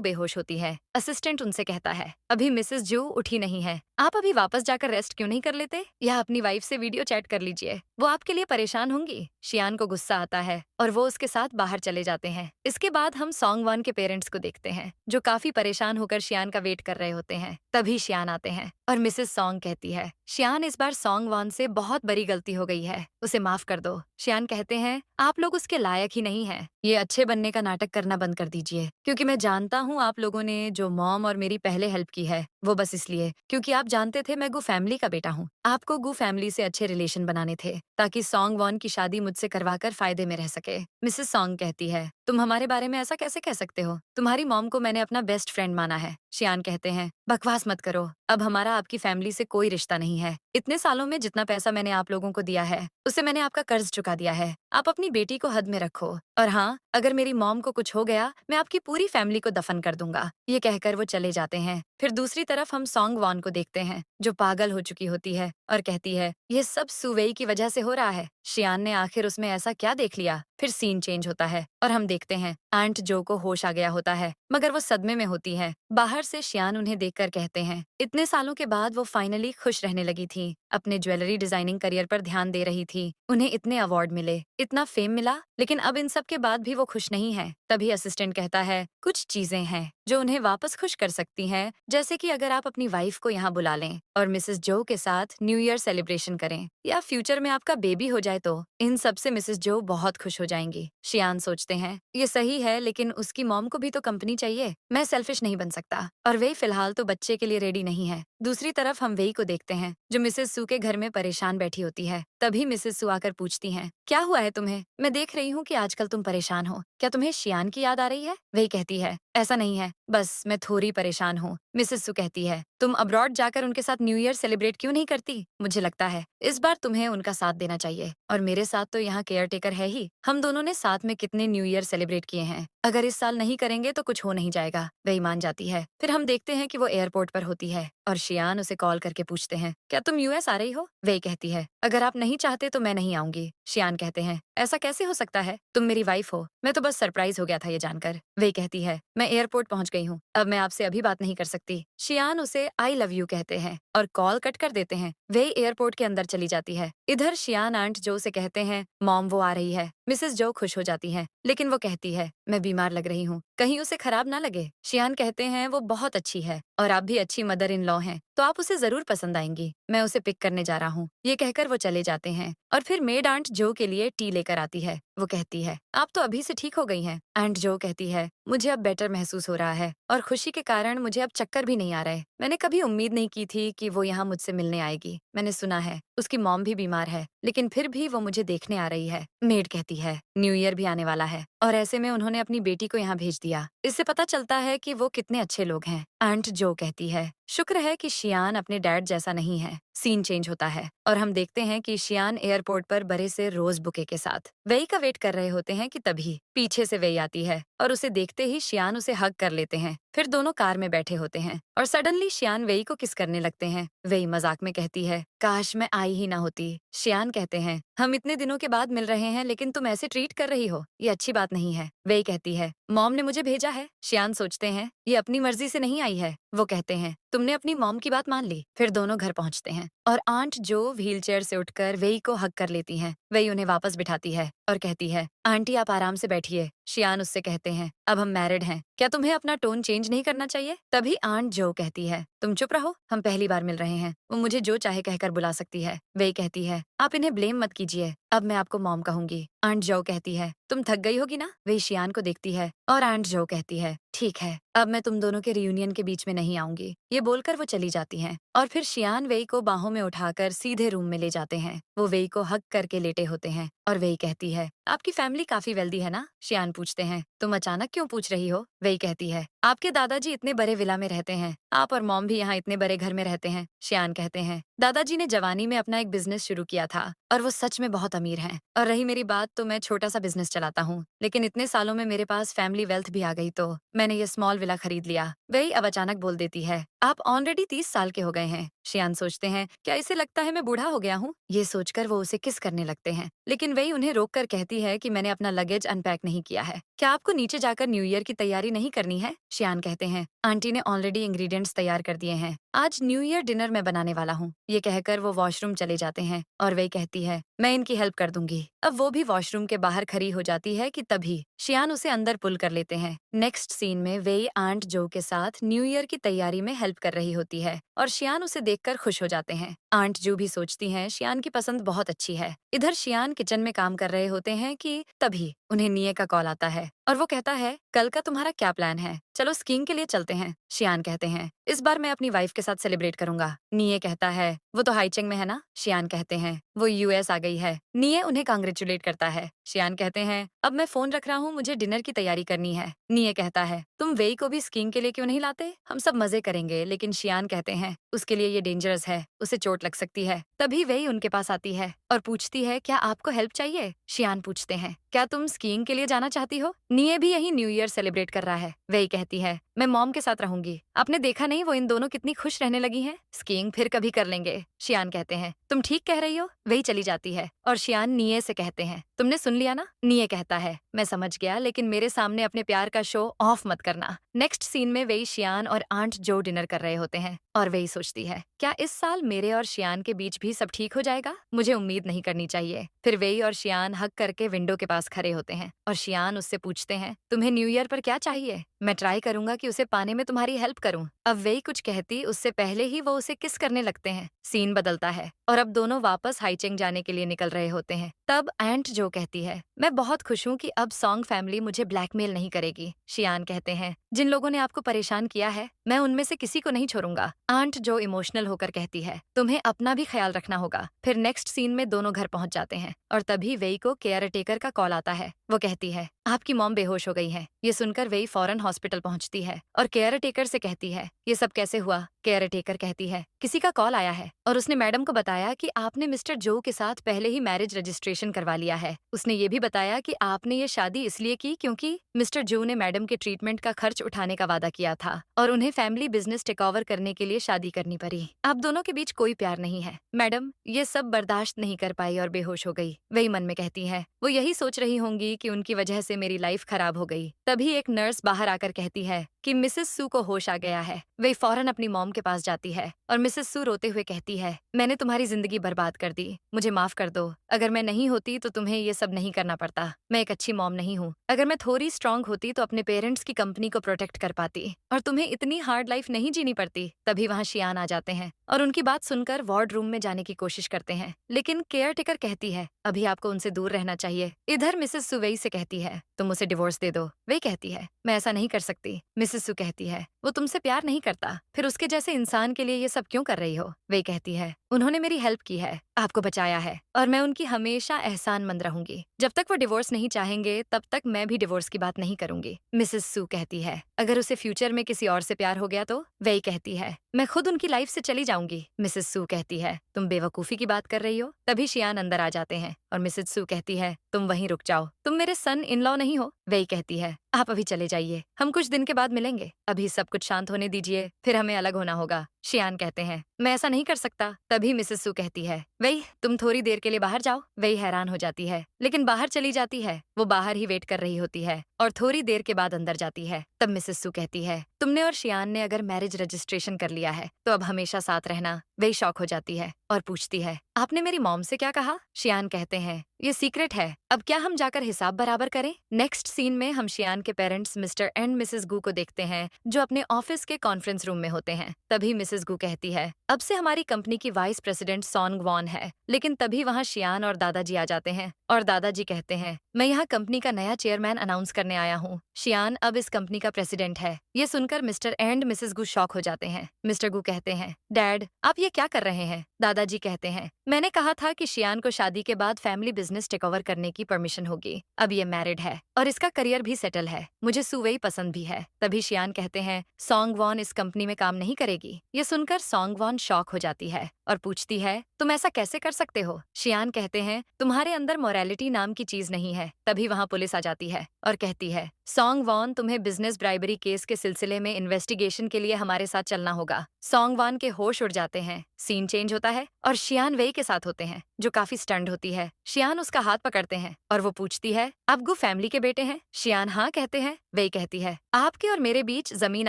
बेहोश होती है। असिस्टेंट उनसे कहता है, अभी मिसेस जो उठी नहीं है, आप अभी वापस जाकर रेस्ट क्यों नहीं कर लेते या अपनी वाइफ से वीडियो चैट कर लीजिए, वो आपके लिए परेशान होंगी। शियान को गुस्सा आता है और वो उसके साथ बाहर चले जाते हैं। इसके बाद हम सॉन्गवान के पेरेंट्स को देखते हैं, जो काफी परेशान होकर शियान का वेट कर रहे होते हैं। तभी शियान आते हैं और मिसेस सॉन्ग कहती है, शियान इस बार सॉन्गवान से बहुत बड़ी गलती हो गई है, उसे माफ कर दो। शियान कहते हैं, आप लोग उसके लायक ही नहीं हैं। ये अच्छे बनने का नाटक करना बंद कर दीजिए, क्योंकि मैं जानता हूँ आप लोगों ने जो मॉम और मेरी पहले हेल्प की है, वो बस इसलिए क्योंकि आप जानते थे मैं गू फैमिली का बेटा हूँ। आपको गू फैमिली से अच्छे रिलेशन बनाने थे ताकि सॉन्गवान की शादी मुझसे करवाकर फायदे में रह सके। मिसेस सॉन्ग कहती है, तुम हमारे बारे में ऐसा कैसे कह सकते हो? तुम्हारी मॉम को मैंने अपना बेस्ट फ्रेंड माना है। शियान कहते हैं, बकवास मत करो, अब हमारा आपकी फैमिली से कोई रिश्ता नहीं है। इतने सालों में जितना पैसा मैंने आप लोगों को दिया है, उससे मैंने आपका कर्ज चुका दिया है। आप अपनी बेटी को हद में रखो, और हाँ, अगर मेरी मॉम को कुछ हो गया, मैं आपकी पूरी फैमिली को दफन कर दूंगा। ये कहकर वो चले जाते हैं। फिर दूसरी तरफ हम सॉन्गवान को देखते हैं, जो पागल हो चुकी होती है और कहती है, ये सब सुवेई की वजह से हो रहा है। शियान ने आखिर उसमें ऐसा क्या देख लिया? फिर सीन चेंज होता है और हम देखते हैं आंट जो को होश आ गया होता है, मगर वो सदमे में होती है। बाहर से शियान उन्हें देखकर कहते हैं, इतने सालों के बाद वो फाइनली खुश रहने लगी थी, अपने ज्वेलरी डिजाइनिंग करियर पर ध्यान दे रही थी। उन्हें इतने अवार्ड मिले, इतना फेम मिला, लेकिन अब इन सब के बाद भी वो खुश नहीं है। तभी असिस्टेंट कहता है, कुछ चीजें हैं जो उन्हें वापस खुश कर सकती हैं, जैसे कि अगर आप अपनी वाइफ को यहाँ बुला लें और मिसेस जो के साथ न्यू ईयर सेलिब्रेशन करें, या फ्यूचर में आपका बेबी हो जाए, तो इन सब से मिसेस जो बहुत खुश हो जाएंगी। शियान सोचते हैं, ये सही है, लेकिन उसकी मॉम को भी तो कंपनी चाहिए। मैं सेल्फिश नहीं बन सकता, और वे फिलहाल तो बच्चे के लिए रेडी नहीं है। दूसरी तरफ हम वेई को देखते हैं, जो मिसेस सू के घर में परेशान बैठी होती है। तभी मिसेस सू आकर पूछती हैं, क्या हुआ है तुम्हें? मैं देख रही हूँ कि आजकल तुम परेशान हो। क्या तुम्हें शियान की याद आ रही है? वही कहती है, ऐसा नहीं है, बस मैं थोड़ी परेशान हूँ। मिसेस सू कहती है, तुम अब्रॉड जाकर उनके साथ न्यू ईयर सेलिब्रेट क्यों नहीं करती? मुझे लगता है इस बार तुम्हें उनका साथ देना चाहिए, और मेरे साथ तो यहाँ केयर टेकर है ही। हम दोनों ने साथ में कितने न्यू ईयर सेलिब्रेट किए हैं। अगर इस साल नहीं करेंगे तो कुछ हो नहीं जाएगा। वही मान जाती है। फिर हम देखते हैं कि वो एयरपोर्ट पर होती है और शियान उसे कॉल करके पूछते हैं, क्या तुम यूएस आ रही हो? वही कहती है, अगर आप नहीं चाहते तो मैं नहीं आऊंगी। शियान कहते हैं, ऐसा कैसे हो सकता है? तुम मेरी वाइफ हो। मैं तो बस सरप्राइज हो गया था ये जानकर। वही कहती है, मैं एयरपोर्ट पहुंच गई हूँ, अब मैं आपसे अभी बात नहीं कर सकती। शियान उसे आई लव यू कहते हैं और कॉल कट कर देते हैं। वही एयरपोर्ट के अंदर चली जाती है। इधर शियान आंट जो से कहते हैं, मॉम वो आ रही है। मिसेस जो खुश हो जाती है, लेकिन वो कहती है, मैं बीमार लग रही हूँ, कहीं उसे खराब ना लगे। शियान कहते हैं, वो बहुत अच्छी है और आप भी अच्छी मदर इन लॉ हैं। तो आप उसे जरूर पसंद आएंगी। मैं उसे पिक करने जा रहा हूँ। ये कहकर वो चले जाते हैं और फिर मेड आंट जो के लिए टी लेकर आती है। वो कहती है, आप तो अभी से ठीक हो गई हैं। आंट जो कहती है, मुझे अब बेटर महसूस हो रहा है और खुशी के कारण मुझे अब चक्कर भी नहीं आ रहे। मैंने कभी उम्मीद नहीं की थी कि वो यहाँ मुझसे मिलने आएगी। मैंने सुना है उसकी मॉम भी बीमार है, लेकिन फिर भी वो मुझे देखने आ रही है। मेड कहती है, न्यू ईयर भी आने वाला है और ऐसे में उन्होंने अपनी बेटी को यहाँ भेज दिया। इससे पता चलता है कि वो कितने अच्छे लोग हैं। आंट जो कहती है, शुक्र है कि शियान अपने डैड जैसा नहीं है। सीन चेंज होता है और हम देखते हैं कि शियान एयरपोर्ट पर बड़े से रोज बुके के साथ वेई का वेट कर रहे होते हैं कि तभी पीछे से वेई आती है और उसे देखते ही शियान उसे हग कर लेते हैं। फिर दोनों कार में बैठे होते हैं और सडनली शियान वेई को किस करने लगते हैं। वेई मजाक में कहती है, काश मैं आई ही ना होती। शियान कहते हैं, हम इतने दिनों के बाद मिल रहे हैं लेकिन तुम ऐसे ट्रीट कर रही हो, ये अच्छी बात नहीं है। वेई कहती है, मॉम ने मुझे भेजा है। शियान सोचते हैं ये अपनी मर्जी से नहीं आई है। वो कहते हैं, तुमने अपनी मॉम की बात मान ली। फिर दोनों घर पहुंचते हैं और आंट जो व्हीलचेयर से उठकर वेई को हग कर लेती हैं। वेई उन्हें वापस बिठाती है और कहती है, आंटी आप आराम से बैठिए। शियान उससे कहते हैं, अब हम मैरिड हैं, क्या तुम्हें अपना टोन चेंज नहीं करना चाहिए? तभी आंट जो कहती है, तुम चुप रहो, हम पहली बार मिल रहे हैं, वो मुझे जो चाहे कहकर बुला सकती है। वेई कहती है, आप इन्हें ब्लेम मत कीजिए, अब मैं आपको मॉम कहूंगी। आंट जो कहती है, तुम थक गई होगी ना? वेई शियान को देखती है और आंट जो कहती है, ठीक है, अब मैं तुम दोनों के रियूनियन के बीच में नहीं आऊंगी। ये बोलकर वो चली जाती हैं और फिर शियान वेई को बाहों में उठाकर सीधे रूम में ले जाते हैं। वो वेई को हग करके लेटे होते हैं और वेई कहती है, आपकी फैमिली काफी वेल्दी है ना? शियान पूछते हैं, तुम अचानक क्यों पूछ रही हो? वेई कहती है, आपके दादाजी इतने बड़े विला में रहते हैं, आप और मॉम भी यहाँ इतने बड़े घर में रहते हैं। शियान कहते हैं, दादाजी ने जवानी में अपना एक बिजनेस शुरू किया था और वो सच में बहुत अमीर हैं। और रही मेरी बात तो मैं छोटा सा बिजनेस चलाता हूँ, लेकिन इतने सालों में मेरे पास फैमिली वेल्थ भी आ गई तो मैंने ये स्मॉल विला खरीद लिया। वेई अब अचानक बोल देती है, आप ऑलरेडी 30 साल के हो गए हैं। शियान सोचते हैं, क्या इसे लगता है मैं बूढ़ा हो गया हूँ? ये सोचकर वो उसे किस करने लगते हैं, लेकिन वेई उन्हें रोककर कहती है कि मैंने अपना लगेज अनपैक नहीं किया है, क्या आपको नीचे जाकर न्यू ईयर की तैयारी नहीं करनी है? शियान कहते हैं, आंटी ने ऑलरेडी इंग्रेडिएंट्स तैयार कर दिए हैं, आज न्यू ईयर डिनर मैं बनाने वाला हूँ। ये कहकर वो वॉशरूम चले जाते हैं और वेई कहती है, मैं इनकी हेल्प कर दूंगी। अब वो भी वॉशरूम के बाहर खड़ी हो जाती है कि तभी शियान उसे अंदर पुल कर लेते हैं। नेक्स्ट सीन में वेई आंट जो के साथ न्यू ईयर की तैयारी में हेल्प कर रही होती है और शियान उसे देखकर खुश हो जाते हैं। आंट जो भी सोचती हैं शियान की पसंद बहुत अच्छी है। इधर शियान किचन में काम कर रहे होते हैं कि तभी उन्हें निये का कॉल आता है और वो कहता है, कल का तुम्हारा क्या प्लान है? चलो स्कीइंग के लिए चलते हैं। शियान कहते हैं, इस बार मैं अपनी वाइफ के साथ सेलिब्रेट करूंगा। निये कहता है, वो तो हाईचेंग में है ना? शियान कहते हैं, वो यूएस आ गई है। निये उन्हें कांग्रेचुलेट करता है। शियान कहते हैं, अब मैं फोन रख रहा हूँ, मुझे डिनर की तैयारी करनी है। निये कहता है, तुम वेई को भी स्कीइंग के लिए क्यों नहीं लाते? हम सब मजे करेंगे। लेकिन शियान कहते हैं, उसके लिए ये डेंजरस है, उसे चोट लग सकती है। तभी वेई उनके पास आती है और पूछती है, क्या आपको हेल्प चाहिए? शियान पूछते हैं, क्या तुम स्कीइंग के लिए जाना चाहती हो? निये भी यही न्यू ईयर सेलिब्रेट कर रहा है। वेई कहती है, मैं मॉम के साथ रहूंगी। आपने देखा नहीं वो इन दोनों कितनी खुश रहने लगी हैं? स्कीइंग फिर कभी कर लेंगे। शियान कहते हैं, तुम ठीक कह रही हो। वेई चली जाती है और शियान निये से कहते हैं, तुमने सुन लिया ना? निये कहता है, मैं समझ गया, लेकिन मेरे सामने अपने प्यार का शो ऑफ मत करना। नेक्स्ट सीन में वेई शियान और आंट जो डिनर कर रहे होते हैं और वेई सोचती है, क्या इस साल मेरे और शियान के बीच भी सब ठीक हो जाएगा? मुझे उम्मीद नहीं करनी चाहिए। फिर वेई और शियान हग करके विंडो के पास खड़े होते हैं और शियान उससे पूछते हैं, तुम्हें न्यू ईयर पर क्या चाहिए? मैं ट्राई करूंगा कि उसे पाने में तुम्हारी हेल्प करूं। अब वेई कुछ कहती उससे पहले ही वो उसे किस करने लगते हैं। सीन बदलता है और अब दोनों वापस हाईचेंग जाने के लिए निकल रहे होते हैं। तब एंट जो कहती है, मैं बहुत खुश हूँ कि अब सॉन्ग फैमिली मुझे ब्लैकमेल नहीं करेगी। शियान कहते हैं, जिन लोगों ने आपको परेशान किया है मैं उनमें से किसी को नहीं छोड़ूंगा। आंट जो इमोशनल होकर कहती है, तुम्हें अपना भी ख्याल रखना होगा। फिर नेक्स्ट सीन में दोनों घर पहुंच जाते हैं और तभी वेई को केयर टेकर का कॉल आता है। वो कहती है, आपकी मॉम बेहोश हो गई है। ये सुनकर वेई फौरन हॉस्पिटल पहुंचती है और केयर टेकर से कहती है, ये सब कैसे हुआ? केयर टेकर कहती है, किसी का कॉल आया है और उसने मैडम को बताया कि आपने मिस्टर जो के साथ पहले ही मैरिज रजिस्ट्रेशन करवा लिया है। उसने ये भी बताया कि आपने ये शादी इसलिए की क्योंकि मिस्टर जो ने मैडम के ट्रीटमेंट का खर्च उठाने का वादा किया था और उन्हें फैमिली बिजनेस टेक ओवर करने के लिए शादी करनी पड़ी। आप दोनों के बीच कोई प्यार नहीं है। मैडम ये सब बर्दाश्त नहीं कर पाई और बेहोश हो गई। वही मन में कहती है, वो यही सोच रही होंगी कि उनकी वजह से मेरी लाइफ खराब हो गई। तभी एक नर्स बाहर आकर कहती है कि मिसेस सू को होश आ गया है। वही फौरन अपनी मॉम के पास जाती है और मिसेस सू रोते हुए कहती है, मैंने तुम्हारी जिंदगी बर्बाद कर दी, मुझे माफ कर दो। अगर मैं नहीं नहीं होती तो तुम्हें ये सब नहीं करना पड़ता। मैं एक अच्छी मॉम नहीं हूँ। अगर मैं थोड़ी स्ट्रांग होती तो अपने पेरेंट्स की कंपनी को प्रोटेक्ट कर पाती और तुम्हें इतनी हार्ड लाइफ नहीं जीनी पड़ती। तभी वहाँ शियान आ जाते हैं और उनकी बात सुनकर वार्ड रूम में जाने की कोशिश करते हैं, लेकिन केयर टेकर कहती है अभी आपको उनसे दूर रहना चाहिए। इधर मिसेस सुवेई से कहती है तुम उसे डिवोर्स दे दो। वे कहती है मैं ऐसा नहीं कर सकती। मिसेस सु कहती है वो तुमसे प्यार नहीं करता, फिर उसके जैसे इंसान के लिए ये सब क्यों कर रही हो। वे कहती है उन्होंने मेरी हेल्प की है, आपको बचाया है और मैं उनकी हमेशा एहसानमंद रहूंगी। जब तक वो डिवोर्स नहीं चाहेंगे तब तक मैं भी डिवोर्स की बात नहीं करूंगी। मिसेस सु कहती है अगर उसे फ्यूचर में किसी और से प्यार हो गया तो। वे कहती है मैं खुद उनकी लाइफ से चली जाऊंगी। मिसेस सु कहती है तुम बेवकूफी की बात कर रही हो। तभी शियान अंदर आ जाते हैं और मिसेस सु कहती है तुम वहीं रुक जाओ, तुम मेरे सन इन लॉ नहीं हो। वे कहती है आप अभी चले जाइए, हम कुछ दिन के बाद मिलेंगे। अभी सब कुछ शांत होने दीजिए, फिर हमें अलग होना होगा। शियान कहते हैं मैं ऐसा नहीं कर सकता। तभी मिसेस सु कहती है वही तुम थोड़ी देर के लिए बाहर जाओ। वही हैरान हो जाती है लेकिन बाहर चली जाती है। वो बाहर ही वेट कर रही होती है और थोड़ी देर के बाद अंदर जाती है। तब मिसेस सु कहती है तुमने और शियान ने अगर मैरिज रजिस्ट्रेशन कर लिया है तो अब हमेशा साथ रहना। वही शॉक हो जाती है और पूछती है आपने मेरी मॉम से क्या कहा। शियान कहते हैं ये सीक्रेट है, अब क्या हम जाकर हिसाब बराबर करें। नेक्स्ट सीन में हम शियान के पेरेंट्स मिस्टर एंड मिसेस गू को देखते हैं जो अपने ऑफिस के कॉन्फ्रेंस रूम में होते हैं। तभी मिसेस गू कहती है अब से हमारी कंपनी की वाइस प्रेसिडेंट सॉन्ग वॉन है। लेकिन तभी वहाँ शियान और दादाजी आ जाते हैं और दादाजी कहते हैं मैं यहाँ कंपनी का नया चेयरमैन अनाउंस करने आया हूँ। शियान अब इस कंपनी का प्रेसिडेंट है। ये सुनकर mister and missus Gu shock हो जाते हैं। मिस्टर गू कहते हैं डैड आप ये क्या कर रहे हैं। दादाजी कहते हैं मैंने कहा था कि शियान को शादी के बाद फैमिली बिजनेस टेक ओवर करने की परमिशन होगी। अब ये मैरिड है और इसका करियर भी सेटल है, मुझे सुवेई पसंद भी है। तभी शियान कहते हैं सॉन्ग वॉन इस कंपनी में काम नहीं करेगी। ये सुनकर सॉन्ग वॉन शॉक हो जाती है और पूछती है तुम ऐसा कैसे कर सकते हो। शियान कहते हैं तुम्हारे अंदर मोरालिटी नाम की चीज नहीं है। तभी वहाँ पुलिस आ जाती है और कहती है सॉन्ग वॉन तुम्हें बिजनेस ब्राइबरी केस के सिलसिले में इन्वेस्टिगेशन के लिए हमारे साथ चलना होगा। सॉन्ग वॉन के होश उड़ जाते हैं, सीन चेंज होता है और शियान वेई के साथ होते हैं जो काफी स्टंड होती है। शियान उसका हाथ पकड़ते हैं और वो पूछती है आप गु फैमिली के बेटे हैं। शियान हाँ कहते हैं। वेई कहती है आपके और मेरे बीच जमीन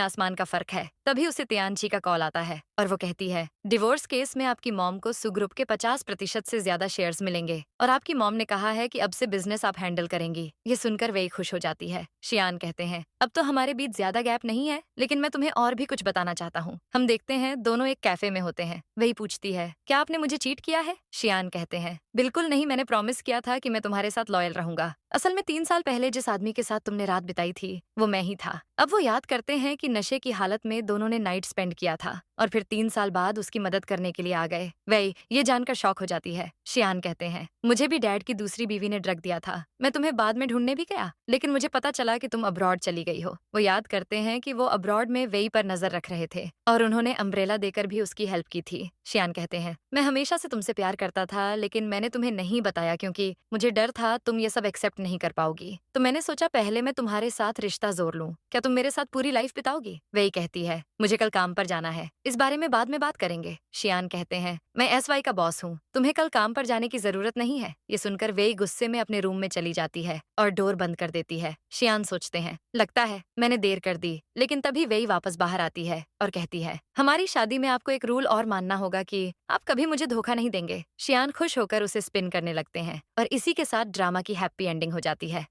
आसमान का फर्क है। तभी उसे तियानची का कॉल आता है और वो कहती है डिवोर्स केस में आपकी मॉम को सु ग्रुप के 50% से ज्यादा शेयर्स मिलेंगे और आपकी मॉम ने कहा है कि अब से बिजनेस आप हैंडल करेंगी। ये सुनकर वेई खुश हो जाती है। शियान कहते हैं अब तो हमारे बीच ज्यादा गैप नहीं है, लेकिन मैं तुम्हें और भी कुछ बताना चाहता हूँ। हम देखते हैं दोनों एक कैफे में होते हैं। वही पूछती है क्या आपने मुझे चीट किया है। शियान कहते हैं बिल्कुल नहीं, मैंने प्रॉमिस किया था कि मैं तुम्हारे साथ लॉयल रहूंगा। असल में 3 साल पहले जिस आदमी के साथ तुमने रात बिताई थी वो मैं ही था। अब वो याद करते हैं कि नशे की हालत में दोनों ने नाइट स्पेंड किया था और फिर 3 साल बाद उसकी मदद करने के लिए आ गए। वही ये जानकर शॉक हो जाती है। शियान कहते हैं मुझे भी डैड की दूसरी बीवी ने ड्रग दिया था। मैं तुम्हें बाद में ढूंढने भी गया लेकिन मुझे पता चला कि तुम अब्रॉड चली गई हो। वो याद करते हैं कि वो अब्रॉड में वेई पर नजर रख रहे थे और उन्होंने अम्ब्रेला देकर भी उसकी हेल्प की थी। शियान कहते हैं मैं हमेशा से तुमसे प्यार करता था लेकिन मैंने तुम्हें नहीं बताया क्योंकि मुझे डर था तुम ये सब एक्सेप्ट नहीं कर पाओगी। तो मैंने सोचा पहले मैं तुम्हारे साथ रिश्ता जोड़ लूं। क्या तुम मेरे साथ पूरी लाइफ बिताओगी। वही कहती है मुझे कल काम पर जाना है, इस बारे में बाद में बात करेंगे। शियान कहते हैं मैं SY का बॉस हूँ, तुम्हें कल काम पर जाने की जरूरत नहीं है। ये सुनकर वेई गुस्से में अपने रूम में चली जाती है और डोर बंद कर देती है। शियान सोचते हैं लगता है मैंने देर कर दी, लेकिन तभी वेई वापस बाहर आती है और कहती है हमारी शादी में आपको एक रूल और मानना होगा कि आप कभी मुझे धोखा नहीं देंगे। शियान खुश होकर उसे स्पिन करने लगते हैं और इसी के साथ ड्रामा की हैप्पी एंडिंग हो जाती है।